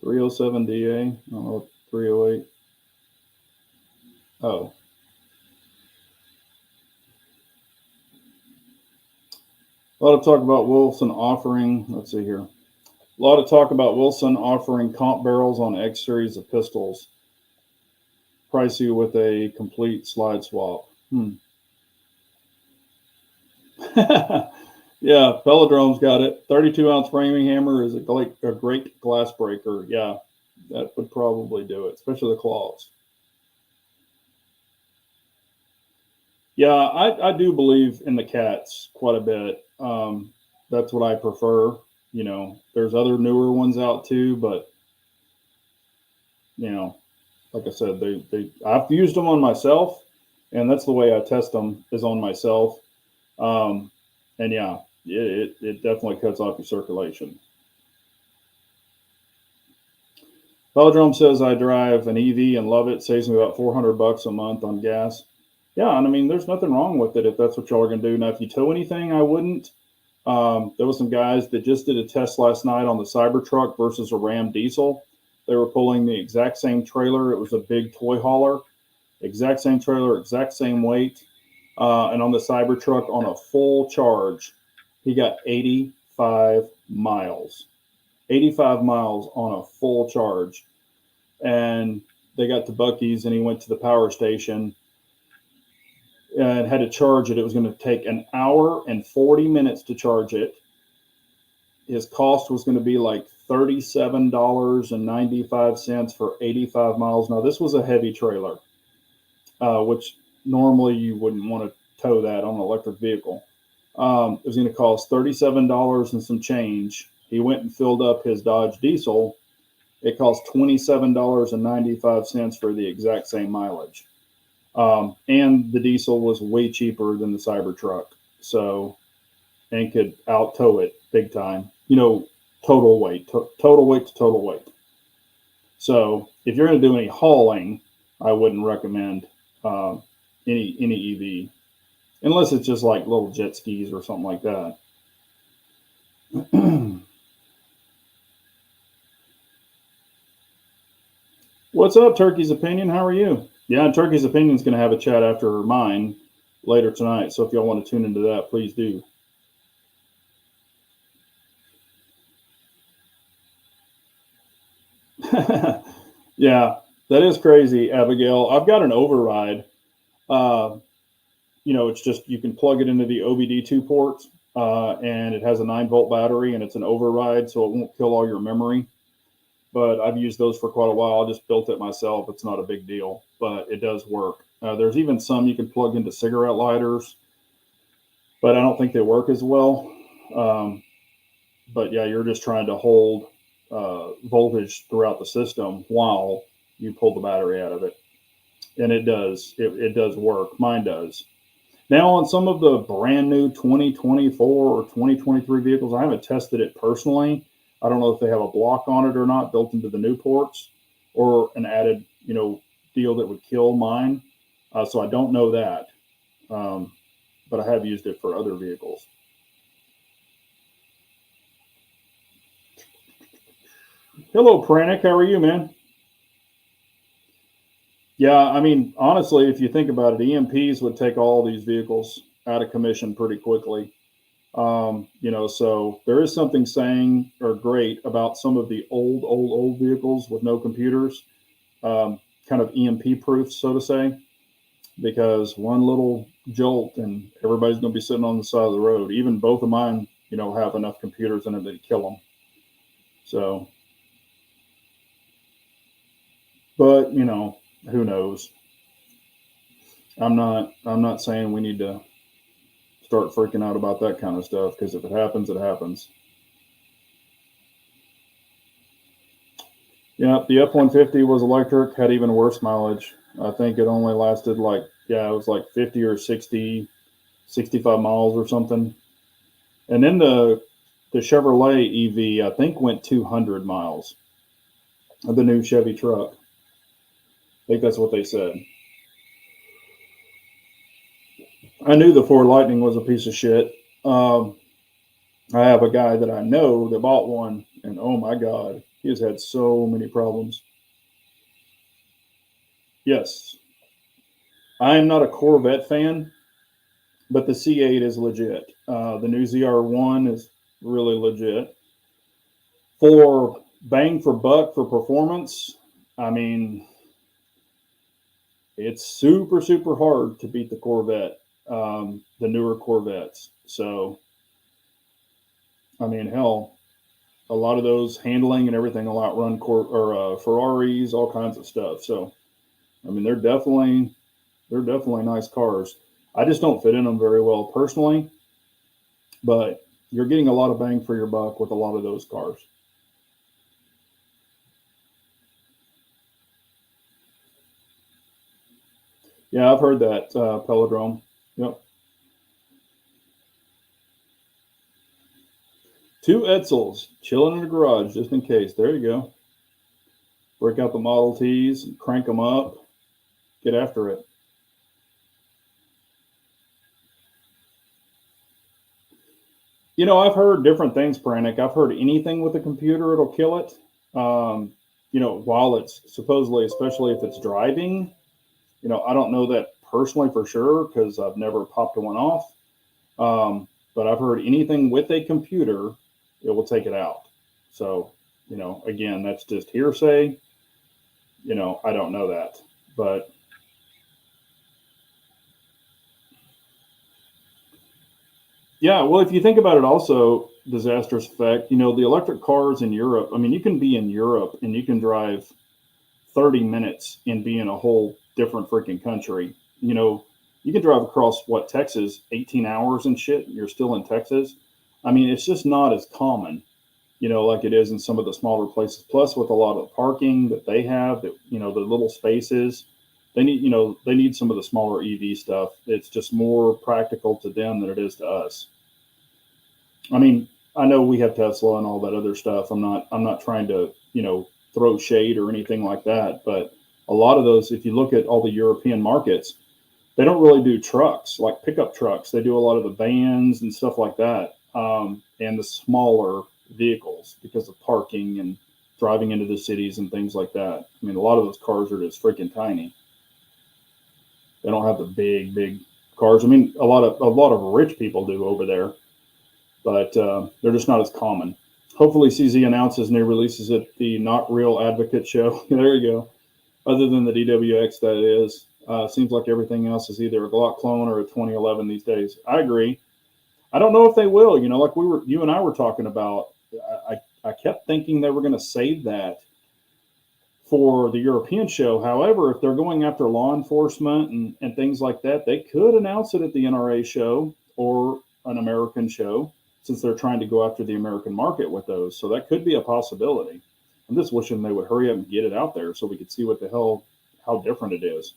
.307 DA. Oh, 308. Oh. A lot of talk about Wilson offering, let's see here. A lot of talk about Wilson offering comp barrels on X series of pistols. Pricey with a complete slide swap. Yeah, Velodrome's got it. 32-ounce framing hammer is a great glass breaker. Yeah, that would probably do it, especially the claws. Yeah, I do believe in the cats quite a bit. That's what I prefer. You know, there's other newer ones out too, but you know, like I said, I've used them on myself, and that's the way I test them is on myself. And yeah, it definitely cuts off your circulation. Velodrome says I drive an EV and love it. Saves me about $400 a month on gas. Yeah, and I mean, there's nothing wrong with it if that's what y'all are gonna do. Now, if you tow anything, I wouldn't. There was some guys that just did a test last night on the Cybertruck versus a Ram diesel. They were pulling the exact same trailer. It was a big toy hauler, exact same trailer, exact same weight. And on the Cybertruck, on a full charge, he got 85 miles. 85 miles on a full charge. And they got to Buc-ee's, and he went to the power station and had to charge it. It was going to take an hour and 40 minutes to charge it. His cost was going to be like $37.95 for 85 miles. Now, this was a heavy trailer, which normally you wouldn't want to tow that on an electric vehicle. It was going to cost $37 and some change. He went and filled up his Dodge diesel. It cost $27.95 for the exact same mileage. And the diesel was way cheaper than the Cybertruck. So, and could out tow it big time. You know, total weight to total weight. So if you're going to do any hauling, I wouldn't recommend any EV, unless it's just like little jet skis or something like that. What's up, Turkey's Opinion? How are you? Yeah, Turkey's Opinion is going to have a chat after mine later tonight. So if y'all want to tune into that, please do. Yeah, that is crazy, Abigail. I've got an override. You know, it's just you can plug it into the OBD2 port, and it has a 9-volt battery, and it's an override, so it won't kill all your memory. But I've used those for quite a while. I just built it myself. It's not a big deal, but it does work. There's even some you can plug into cigarette lighters, but I don't think they work as well. But yeah, you're just trying to hold voltage throughout the system while you pull the battery out of it. And it does. It does work. Mine does. Now, on some of the brand new 2024 or 2023 vehicles, I haven't tested it personally. I don't know if they have a block on it or not built into the new ports, or an added, you know, deal that would kill mine. So I don't know that, but I have used it for other vehicles. Hello, Pranic. How are you, man? Yeah, I mean, honestly, if you think about it, EMPs would take all these vehicles out of commission pretty quickly. You know, so there is something saying or great about some of the old vehicles with no computers, kind of EMP proof, so to say. because one little jolt and everybody's going to be sitting on the side of the road. Even both of mine, have enough computers in it that kill them. So, but who knows? I'm not saying we need to start freaking out about that kind of stuff, because if it happens, it happens. Yeah, the F-150 was electric, had even worse mileage. I think it only lasted it was like 50 or 60, 65 miles or something. And then the Chevrolet EV, I think, went 200 miles. The new Chevy truck. I think that's what they said. I knew the Ford Lightning was a piece of shit. I have a guy that I know that bought one, and oh my God, he has had so many problems. Yes, I am not a Corvette fan, but the C8 is legit. The new ZR1 is really legit. For bang for buck for performance, I mean, it's super, super hard to beat the Corvette, the newer Corvettes. So, I mean, hell, a lot of those handling and everything will outrun Ferraris, all kinds of stuff. So, I mean, they're definitely nice cars. I just don't fit in them very well personally, but you're getting a lot of bang for your buck with a lot of those cars. Yeah, I've heard that, Pelodrome. Yep. 2 Edsels chilling in the garage just in case. There you go. Break out the Model Ts and crank them up. Get after it. I've heard different things, Pranic. I've heard anything with a computer, it'll kill it. While it's supposedly, especially if it's driving, I don't know that personally for sure because I've never popped one off. But I've heard anything with a computer, it will take it out. So, again, that's just hearsay. I don't know that. But yeah, well, if you think about it also, disastrous effect, the electric cars in Europe, I mean, you can be in Europe and you can drive 30 minutes and be in a whole different freaking country. You can drive across Texas, 18 hours and shit, and you're still in Texas. I mean, it's just not as common, like it is in some of the smaller places. Plus, with a lot of the parking that they have, that the little spaces, they need some of the smaller EV stuff. It's just more practical to them than it is to us. I mean, I know we have Tesla and all that other stuff. I'm not trying to throw shade or anything like that, but a lot of those, if you look at all the European markets, they don't really do trucks like pickup trucks. They do a lot of the vans and stuff like that, and the smaller vehicles because of parking and driving into the cities and things like that. I mean, a lot of those cars are just freaking tiny. They don't have the big cars. I mean, a lot of rich people do over there, but they're just not as common. Hopefully, CZ announces new releases at the Not Real Advocate show. There you go. Other than the DWX, that is. Seems like everything else is either a Glock clone or a 2011 these days. I agree. I don't know if they will. Like you and I were talking about. I kept thinking they were going to save that for the European show. However, if they're going after law enforcement and things like that, they could announce it at the NRA show or an American show, since they're trying to go after the American market with those. So that could be a possibility. I'm just wishing they would hurry up and get it out there so we could see what the hell, how different it is.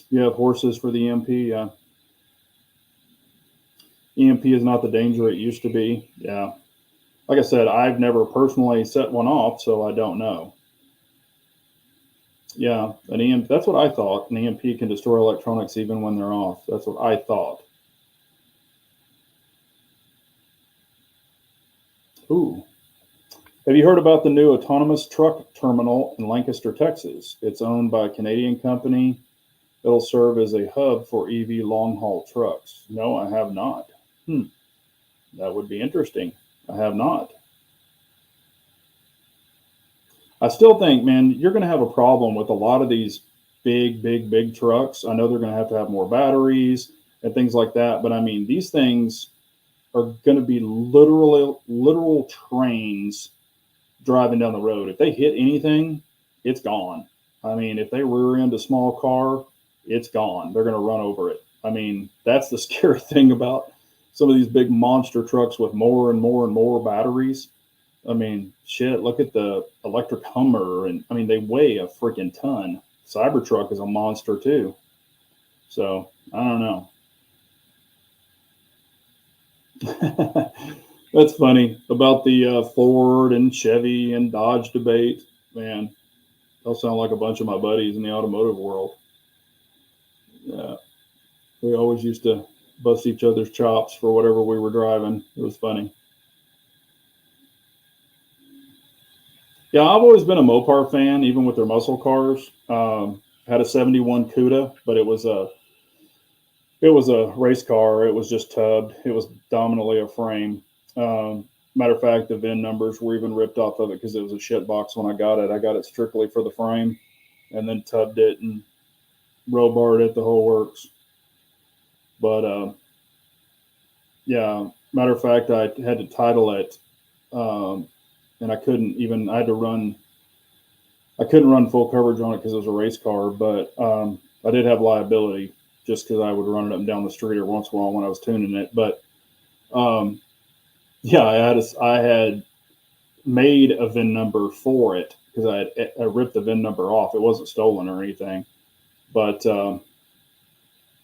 You have horses for the EMP. Yeah. EMP is not the danger it used to be. Yeah. Like I said, I've never personally set one off, so I don't know. Yeah, an EMP, that's what I thought. An EMP can destroy electronics even when they're off. That's what I thought. Ooh. Have you heard about the new autonomous truck terminal in Lancaster, Texas? It's owned by a Canadian company. It'll serve as a hub for EV long-haul trucks. No, I have not. That would be interesting. I have not. I still think, man, you're going to have a problem with a lot of these big trucks. I know they're going to have more batteries and things like that. But I mean, these things are going to be literal trains driving down the road. If they hit anything, it's gone. I mean, if they rear end a small car, it's gone. They're going to run over it. I mean, that's the scary thing about some of these big monster trucks with more and more batteries. I mean, shit, look at the electric Hummer. And I mean, they weigh a freaking ton. Cybertruck is a monster too. So I don't know. That's funny about the Ford and Chevy and Dodge debate. Man, they'll sound like a bunch of my buddies in the automotive world. Yeah, we always used to bust each other's chops for whatever we were driving. It was funny. Yeah, I've always been a Mopar fan, even with their muscle cars. Had a '71 Cuda, but it was a race car. It was just tubbed. It was dominantly a frame. Matter of fact, the VIN numbers were even ripped off of it because it was a shit box when I got it. I got it strictly for the frame, and then tubbed it and row barred it, the whole works. But yeah, matter of fact, I had to title it, and I couldn't even. I had to run. I couldn't run full coverage on it because it was a race car, but I did have liability just because I would run it up and down the street every once in a while when I was tuning it. But yeah, I had made a VIN number for it because I ripped the VIN number off. It wasn't stolen or anything, but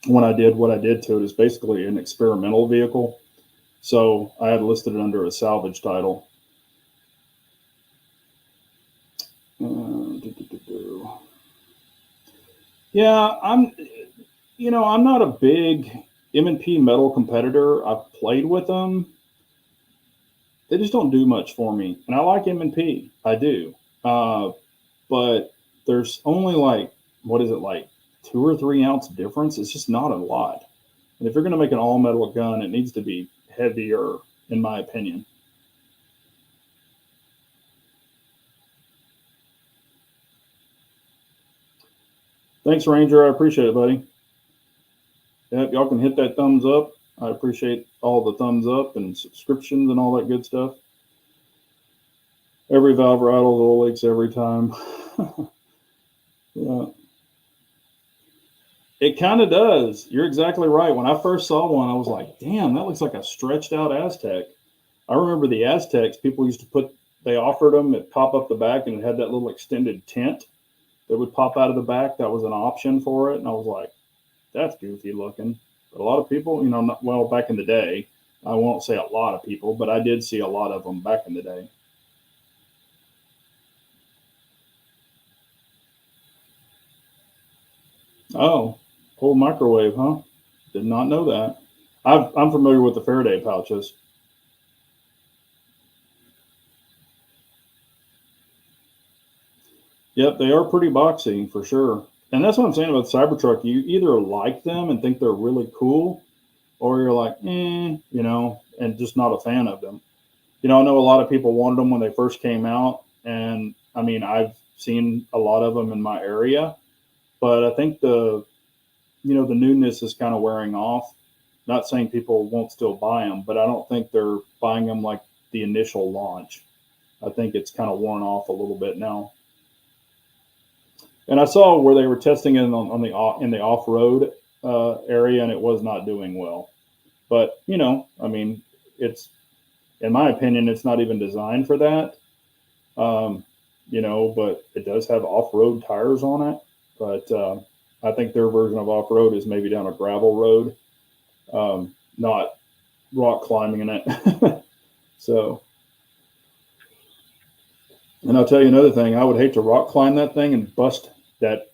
when I did what I did to it is basically an experimental vehicle. So I had listed it under a salvage title. Yeah, I'm not a big M&P metal competitor. I've played with them. They just don't do much for me. And I like M&P. I do. But there's only like, what is it, like 2 or 3 ounce difference? It's just not a lot. And if you're going to make an all metal gun, it needs to be heavier, in my opinion. Thanks, Ranger. I appreciate it, buddy. Yep, y'all can hit that thumbs up. I appreciate all the thumbs up and subscriptions and all that good stuff. Every valve rattles, oil leaks every time. Yeah. It kind of does. You're exactly right. When I first saw one, I was like, damn, that looks like a stretched out Aztec. I remember the Aztecs, people used to they offered them, it pop up the back and it had that little extended tent that would pop out of the back. That was an option for it. And I was like, that's goofy looking. But a lot of people, back in the day, I won't say a lot of people, but I did see a lot of them back in the day. Oh, whole microwave, huh? Did not know that. I'm familiar with the Faraday pouches. Yep, they are pretty boxy for sure. And that's what I'm saying about Cybertruck. You either like them and think they're really cool, or you're like, and just not a fan of them. I know a lot of people wanted them when they first came out, and I mean, I've seen a lot of them in my area, but I think the newness is kind of wearing off. Not saying people won't still buy them, but I don't think they're buying them like the initial launch. I think it's kind of worn off a little bit now. And I saw where they were testing it on the in the off road area, and it was not doing well. But I mean, it's in my opinion, it's not even designed for that. But it does have off road tires on it. But I think their version of off road is maybe down a gravel road, not rock climbing in it. So, and I'll tell you another thing, I would hate to rock climb that thing and bust that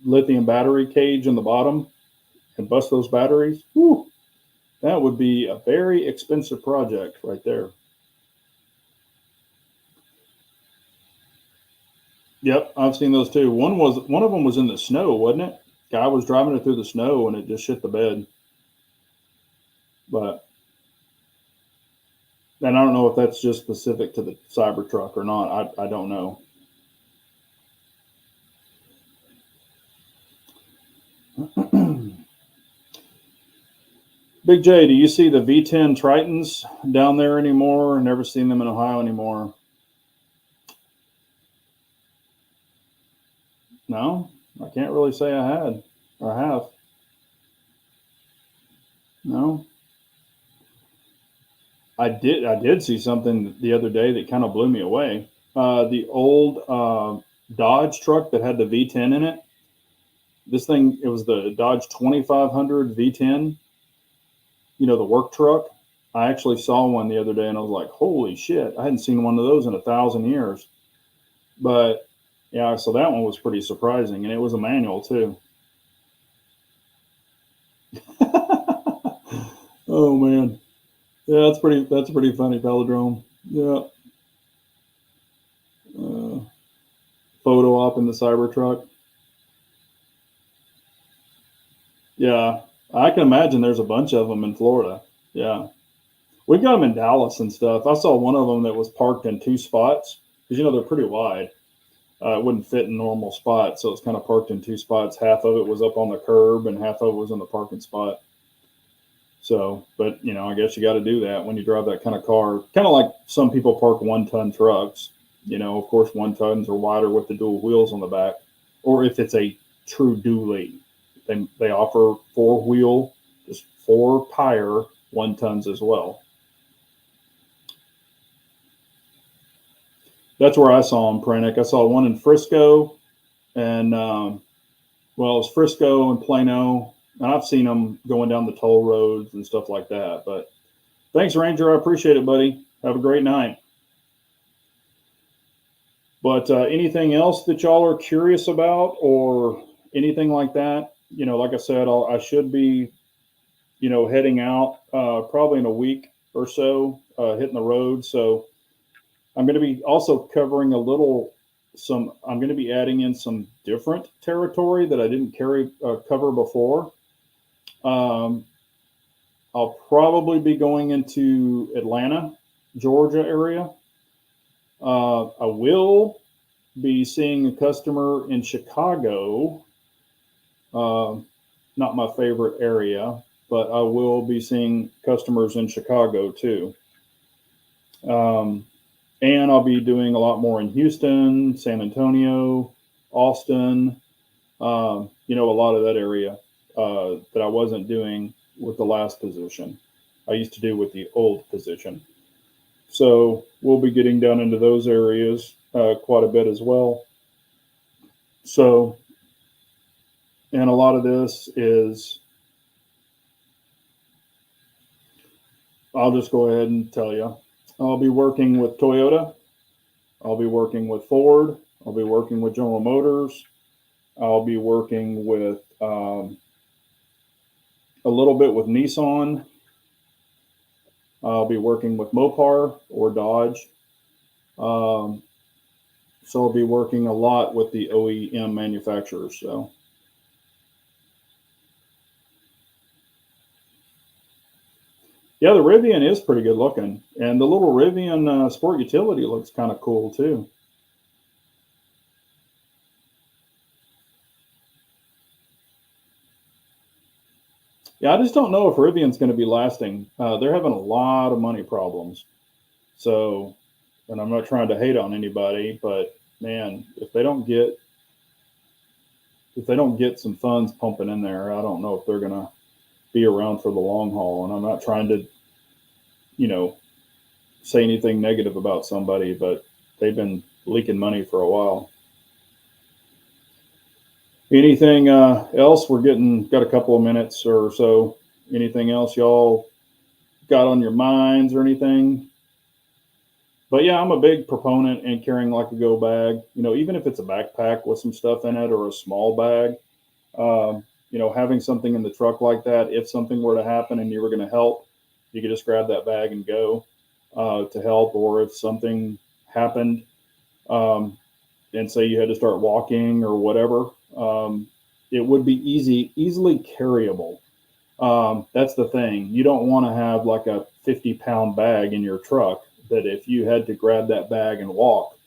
lithium battery cage in the bottom and bust those batteries. Whew, that would be a very expensive project right there. Yep, I've seen those too. One of them was in the snow, wasn't it? Guy was driving it through the snow and it just shit the bed. But and I don't know if that's just specific to the Cybertruck or not. I don't know. Big J, do you see the V10 Tritons down there anymore? Never seen them in Ohio anymore. No, I can't really say I had or have. No, I did see something the other day that kind of blew me away. The old Dodge truck that had the V10 in it. This thing, it was the Dodge 2500 V10. You know, the work truck. I actually saw one the other day, and I was like, "Holy shit! I hadn't seen one of those in 1,000 years." But yeah, so that one was pretty surprising, and it was a manual too. Oh man, yeah, that's pretty funny, Velodrome. Yeah, uh, photo op in the Cybertruck. Yeah, I can imagine there's a bunch of them in Florida. Yeah, we got them in Dallas and stuff. I saw one of them that was parked in two spots because they're pretty wide. It wouldn't fit in normal spots, so it's kind of parked in two spots. Half of it was up on the curb, and half of it was in the parking spot. So, but I guess you got to do that when you drive that kind of car. Kind of like some people park 1-ton trucks. Of course, 1-tons are wider with the dual wheels on the back, or if it's a true dually, they offer 4-wheel, just 4-tire 1-tons as well. That's where I saw them, Pranic. I saw one in Frisco, and well, it was Frisco and Plano, and I've seen them going down the toll roads and stuff like that. But thanks, Ranger. I appreciate it, buddy. Have a great night. But anything else that y'all are curious about, or anything like that? Like I said, I should be, heading out probably in a week or so, hitting the road. So I'm going to be also covering I'm going to be adding in some different territory that I didn't cover before. I'll probably be going into Atlanta, Georgia area. I will be seeing a customer in Chicago. Not my favorite area, but I will be seeing customers in Chicago too. And I'll be doing a lot more in Houston, San Antonio, Austin, a lot of that area that I wasn't doing with the last position. I used to do with the old position. So we'll be getting down into those areas quite a bit as well. So, and a lot of this is, I'll just go ahead and tell you, I'll be working with Toyota. I'll be working with Ford. I'll be working with General Motors. I'll be working with a little bit with Nissan. I'll be working with Mopar or Dodge. So I'll be working a lot with the OEM manufacturers. So. Yeah, the Rivian is pretty good looking. And the little Rivian Sport Utility looks kind of cool too. Yeah, I just don't know if Rivian's going to be lasting. They're having a lot of money problems. So, and I'm not trying to hate on anybody, but man, if they don't get some funds pumping in there, I don't know if they're going to be around for the long haul. And I'm not trying to, say anything negative about somebody, but they've been leaking money for a while. Anything else? Got a couple of minutes or so. Anything else y'all got on your minds or anything? But yeah, I'm a big proponent in carrying like a go bag. Even if it's a backpack with some stuff in it or a small bag. Having something in the truck like that, if something were to happen and you were going to help, you could just grab that bag and go to help. Or if something happened and say you had to start walking or whatever, it would be easily carryable. That's the thing. You don't want to have like a 50-pound bag in your truck that if you had to grab that bag and walk,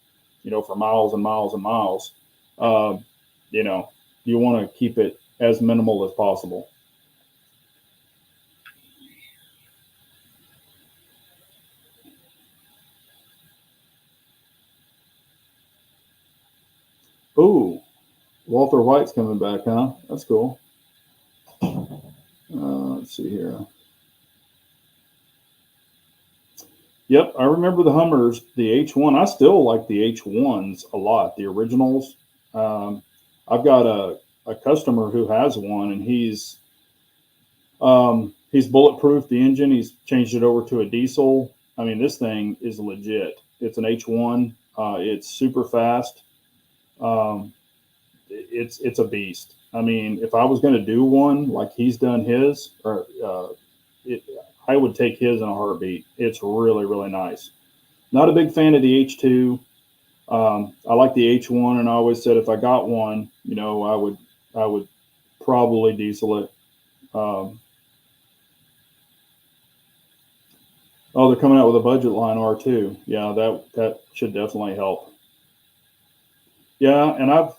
for miles and miles and miles, you want to keep it as minimal as possible. Ooh, Walter White's coming back, huh? That's cool. Let's see here. Yep, I remember the Hummers, the H1. I still like the H1s a lot, the originals. Um, I've got a customer who has one, and he's bulletproof the engine. He's changed it over to a diesel. I mean, this thing is legit. It's an H1. It's super fast. Um, it's a beast. I mean, if I was going to do one like he's done his, or I would take his in a heartbeat. It's really, really nice. Not a big fan of the H2. I like the H1, and I always said if I got one, I would probably diesel it. Oh, they're coming out with a budget line R2. Yeah, that should definitely help. Yeah, and I've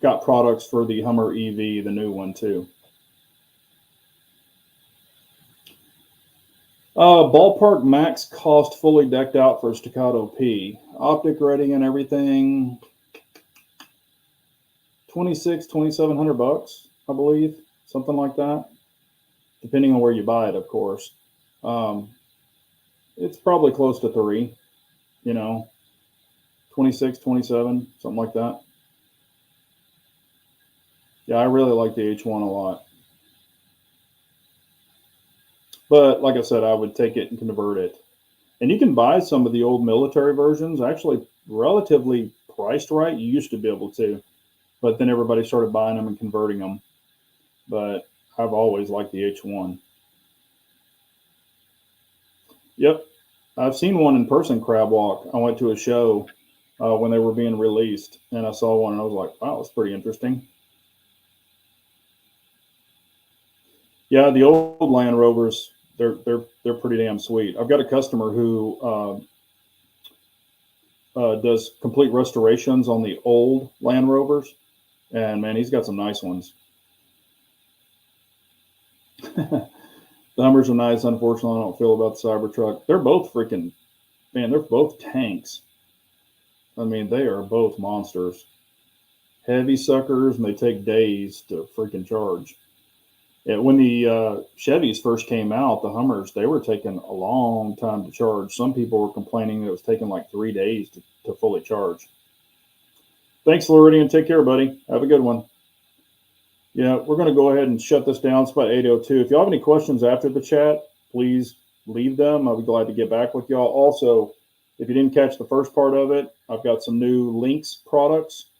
got products for the Hummer EV, the new one too. Ballpark max cost fully decked out for Staccato P. Optic ready and everything. 2,700 bucks, I believe, something like that. Depending on where you buy it, of course. Um, it's probably close to three, you know, 26, 27, something like that. Yeah, I really like the H1 a lot. But like I said, I would take it and convert it. And you can buy some of the old military versions, actually relatively priced right. You used to be able to, but then everybody started buying them and converting them. But I've always liked the H1. Yep, I've seen one in person, crab walk. I went to a show when they were being released, and I saw one, and I was like, "Wow, that's pretty interesting." Yeah, the old Land Rovers, they're pretty damn sweet. I've got a customer who does complete restorations on the old Land Rovers, and man, he's got some nice ones. The Hummers are nice. Unfortunately, I don't feel about the Cybertruck. They're both freaking man. They're both tanks. I mean, they are both monsters. Heavy suckers, and they take days to freaking charge. Yeah, when the Chevys first came out, the Hummers, they were taking a long time to charge. Some people were complaining that it was taking like 3 days to fully charge. Thanks, Floridian. Take care, buddy. Have a good one. Yeah, we're going to go ahead and shut this down. It's about 8:02. If y'all have any questions after the chat, please leave them. I'll be glad to get back with y'all. Also, if you didn't catch the first part of it, I've got some new Lynx products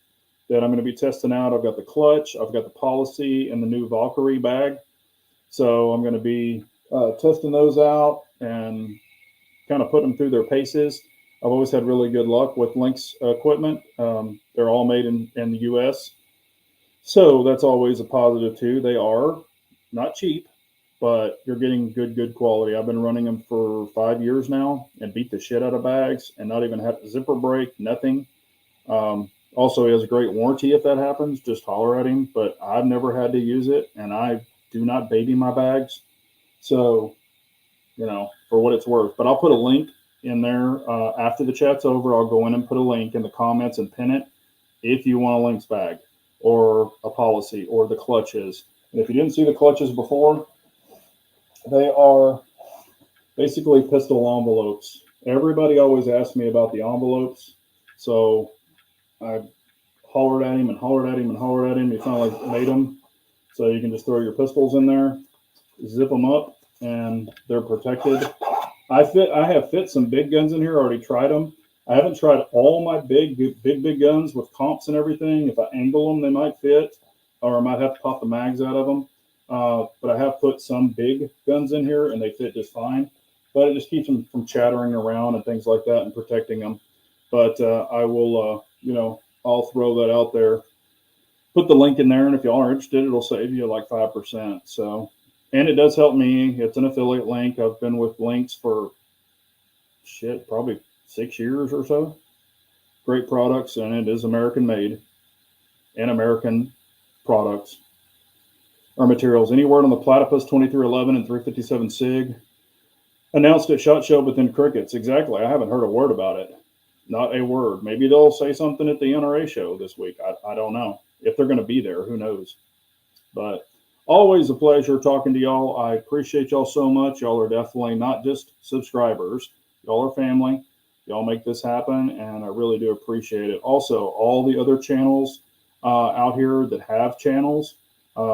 that I'm going to be testing out. I've got the clutch, I've got the policy, and the new Valkyrie bag. So I'm going to be testing those out and kind of putting them through their paces. I've always had really good luck with Lynx equipment. They're all made in the U.S. So that's always a positive too. They are not cheap, but you're getting good quality. I've been running them for 5 years now and beat the shit out of bags and not even have to zipper break, nothing. Also, he has a great warranty if that happens. Just holler at him. But I've never had to use it, and I do not baby my bags. So, for what it's worth. But I'll put a link in there after the chat's over. I'll go in and put a link in the comments and pin it if you want a Lynx bag or a policy or the clutches. And if you didn't see the clutches before, they are basically pistol envelopes. Everybody always asks me about the envelopes. So I hollered at him and hollered at him and hollered at him. He finally made them. So you can just throw your pistols in there, zip them up, and they're protected. I have fit some big guns in here. I already tried them. I haven't tried all my big guns with comps and everything. If I angle them, they might fit, or I might have to pop the mags out of them. But I have put some big guns in here, and they fit just fine. But it just keeps them from chattering around and things like that and protecting them. But I will, I'll throw that out there. Put the link in there, and if y'all are interested, it'll save you like 5%. So, and it does help me. It's an affiliate link. I've been with Lynx for probably 6 years or so. Great products, and it is American made and American products or materials. Any word on the Platypus 2311 and 357 SIG? Announced at SHOT Show, but then crickets. Exactly. I haven't heard a word about it. Not a word. Maybe they'll say something at the NRA show this week. I don't know. If they're going to be there, who knows? But always a pleasure talking to y'all. I appreciate y'all so much. Y'all are definitely not just subscribers. Y'all are family. Y'all make this happen, and I really do appreciate it. Also, all the other channels out here that have channels,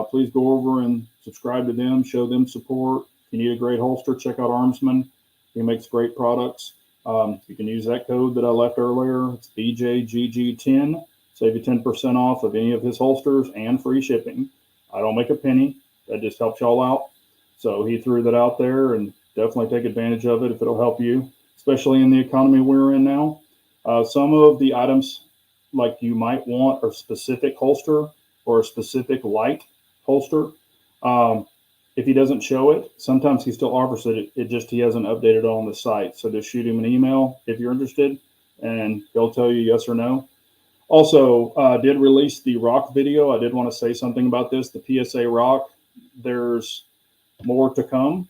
please go over and subscribe to them, show them support. If you need a great holster, check out Armsman. He makes great products. You can use that code that I left earlier. It's BJGG10. Save you 10% off of any of his holsters and free shipping. I don't make a penny. That just helps y'all out. So he threw that out there, and definitely take advantage of it if it'll help you, especially in the economy we're in now. Some of the items like you might want a specific holster or a specific light holster. If he doesn't show it, sometimes he still offers it. It just he hasn't updated it on the site. So just shoot him an email if you're interested, and he'll tell you yes or no. Also, did release the rock video. I did want to say something about this. The PSA rock, there's more to come.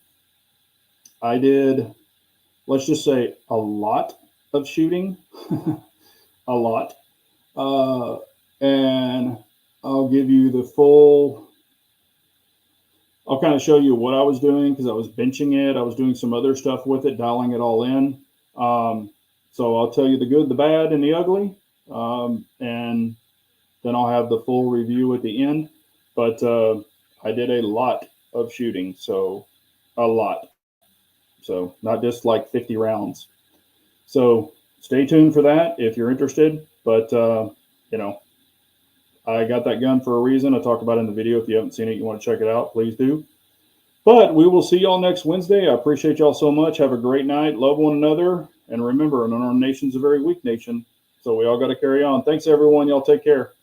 I did, let's just say, a lot of shooting, a lot. And I'll give you the full. I'll kind of show you what I was doing because I was benching it. I was doing some other stuff with it, dialing it all in. So I'll tell you the good, the bad, and the ugly. And then I'll have the full review at the end. But I did a lot of shooting, so a lot. So not just like 50 rounds. So stay tuned for that if you're interested. But, you know, I got that gun for a reason. I talked about it in the video. If you haven't seen it, you want to check it out, please do. But we will see y'all next Wednesday. I appreciate y'all so much. Have a great night. Love one another. And remember, an unarmed nation's a very weak nation. So we all got to carry on. Thanks, everyone. Y'all take care.